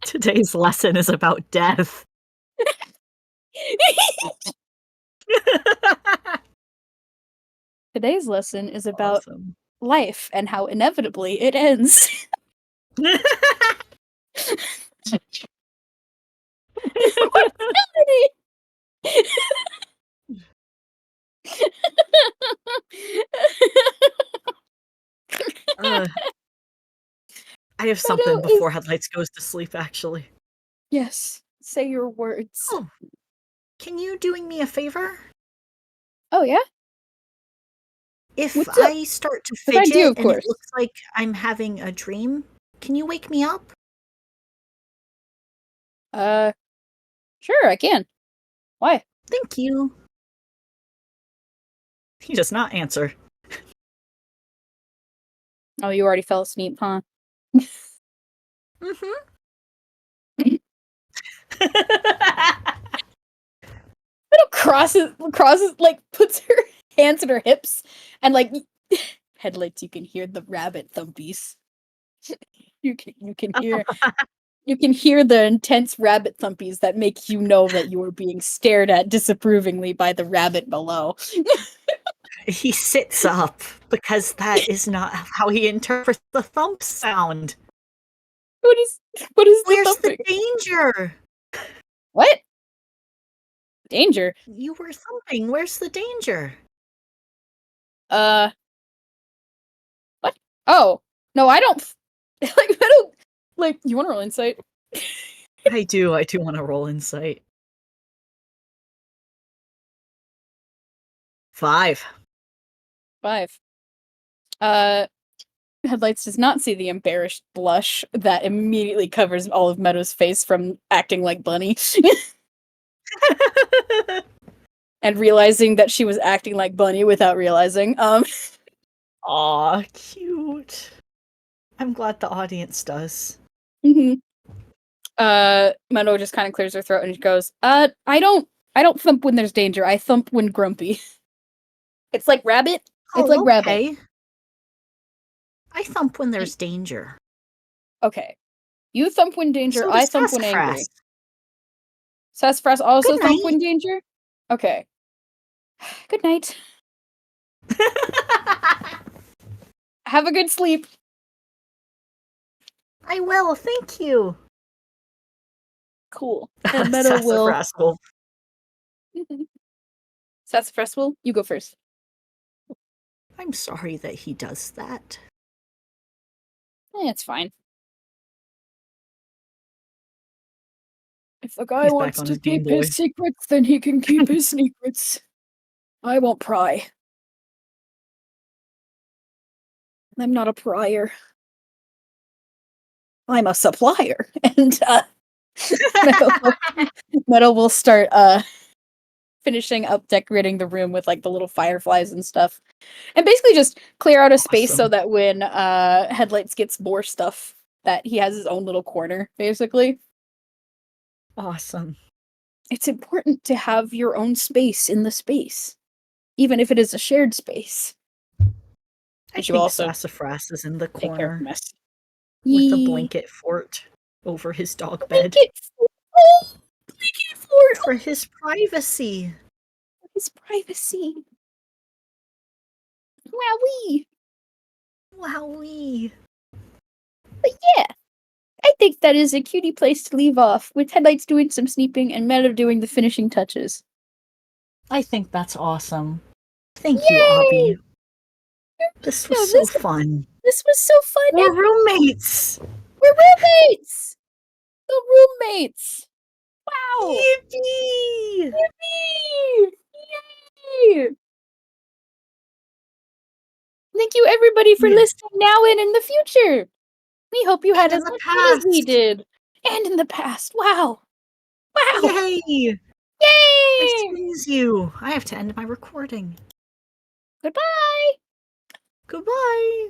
S2: Today's lesson is about death.
S1: Today's lesson is about
S2: Awesome.
S1: life and how inevitably it ends. What's happening?
S2: uh, I have
S1: Meadow
S2: something
S1: is
S2: before Headlights goes to sleep, actually.
S1: yes. Say your words.
S2: Oh, can you doing me a favor?
S1: Oh yeah?
S2: If
S1: What's up?
S2: I start to
S1: What I do,
S2: fidget
S1: of
S2: and it
S1: course.
S2: looks like I'm having a dream, can you wake me up?
S1: Uh, sure, I can. Why?
S2: Thank you. He does not answer.
S1: Oh, you already fell asleep, huh?
S2: Mm-hmm.
S1: Meadow crosses, like puts her hands in her hips, and like headlights. You can hear the rabbit thumpies. You can hear the intense rabbit thumpies that make you know that you are being stared at disapprovingly by the rabbit below.
S2: He sits up because that is not how he interprets the thump sound.
S1: What is what is the
S2: Where's the
S1: thumping?
S2: danger?
S1: What? Danger.
S2: You were thumping. Where's the danger?
S1: Uh what? Oh. No, I don't like I don't like you wanna roll insight?
S2: I do want to roll insight. 5.
S1: 5. Headlights does not see the embarrassed blush that immediately covers all of Meadow's face from acting like Bunny. And realizing that she was acting like Bunny without realizing.
S2: Aw, cute. I'm glad the audience does.
S1: Mhm. Meadow just kind of clears her throat and goes, I don't thump when there's danger. I thump when grumpy. It's like rabbit. It's like
S2: Oh,
S1: rabbit.
S2: okay. I thump when
S1: Y-
S2: there's danger.
S1: Okay. You thump when danger,
S2: So
S1: I
S2: does
S1: thump when
S2: Sassafras.
S1: angry. Sassafras also
S2: Good
S1: thump
S2: night.
S1: when danger? Okay. Good night. Have a good sleep.
S2: I will, thank you.
S1: Cool. And Meadow will.
S2: Sassafras will.
S1: Sassafras will. You go first.
S2: I'm sorry that he does that.
S1: It's fine. If the guy
S2: He's back
S1: wants
S2: on
S1: to
S2: his Game
S1: keep
S2: Boy.
S1: his secrets, then he can keep his secrets. I won't pry. I'm not a prior. I'm a supplier. And Meadow will, Meadow will start finishing up decorating the room with like the little fireflies and stuff. And basically just clear out a space so
S2: Awesome.
S1: that when Headlights gets more stuff that he has his own little corner, basically.
S2: Awesome.
S1: It's important to have your own space in the space, even if it is a shared space.
S2: I
S1: But you
S2: think
S1: also
S2: Sassafras is in the
S1: take care of the
S2: corner
S1: mess.
S2: with a
S1: Yee.
S2: blanket fort over his dog bed
S1: Blanket fort. Oh, blanket fort.
S2: for his privacy.
S1: Oh, his privacy. Wowee.
S2: Wowee.
S1: But yeah, I think that is a cutie place to leave off, with Headlights doing some sleeping and Meadow doing the finishing touches.
S2: I think that's awesome. Thank you, Abby.
S1: Yay!
S2: This was
S1: No,
S2: so fun.
S1: this was so fun.
S2: We're roommates.
S1: We're roommates. The roommates. Wow.
S2: Yippee!
S1: Yippee! Yay! Thank you, everybody, for
S2: Yeah.
S1: listening now and in the future. We hope you
S2: And
S1: had
S2: in
S1: as
S2: the
S1: much fun as we
S2: past.
S1: did. And in the past. Wow. Wow.
S2: Yay!
S1: Yay!
S2: Excuse you. I have to end my recording.
S1: Goodbye.
S2: Goodbye.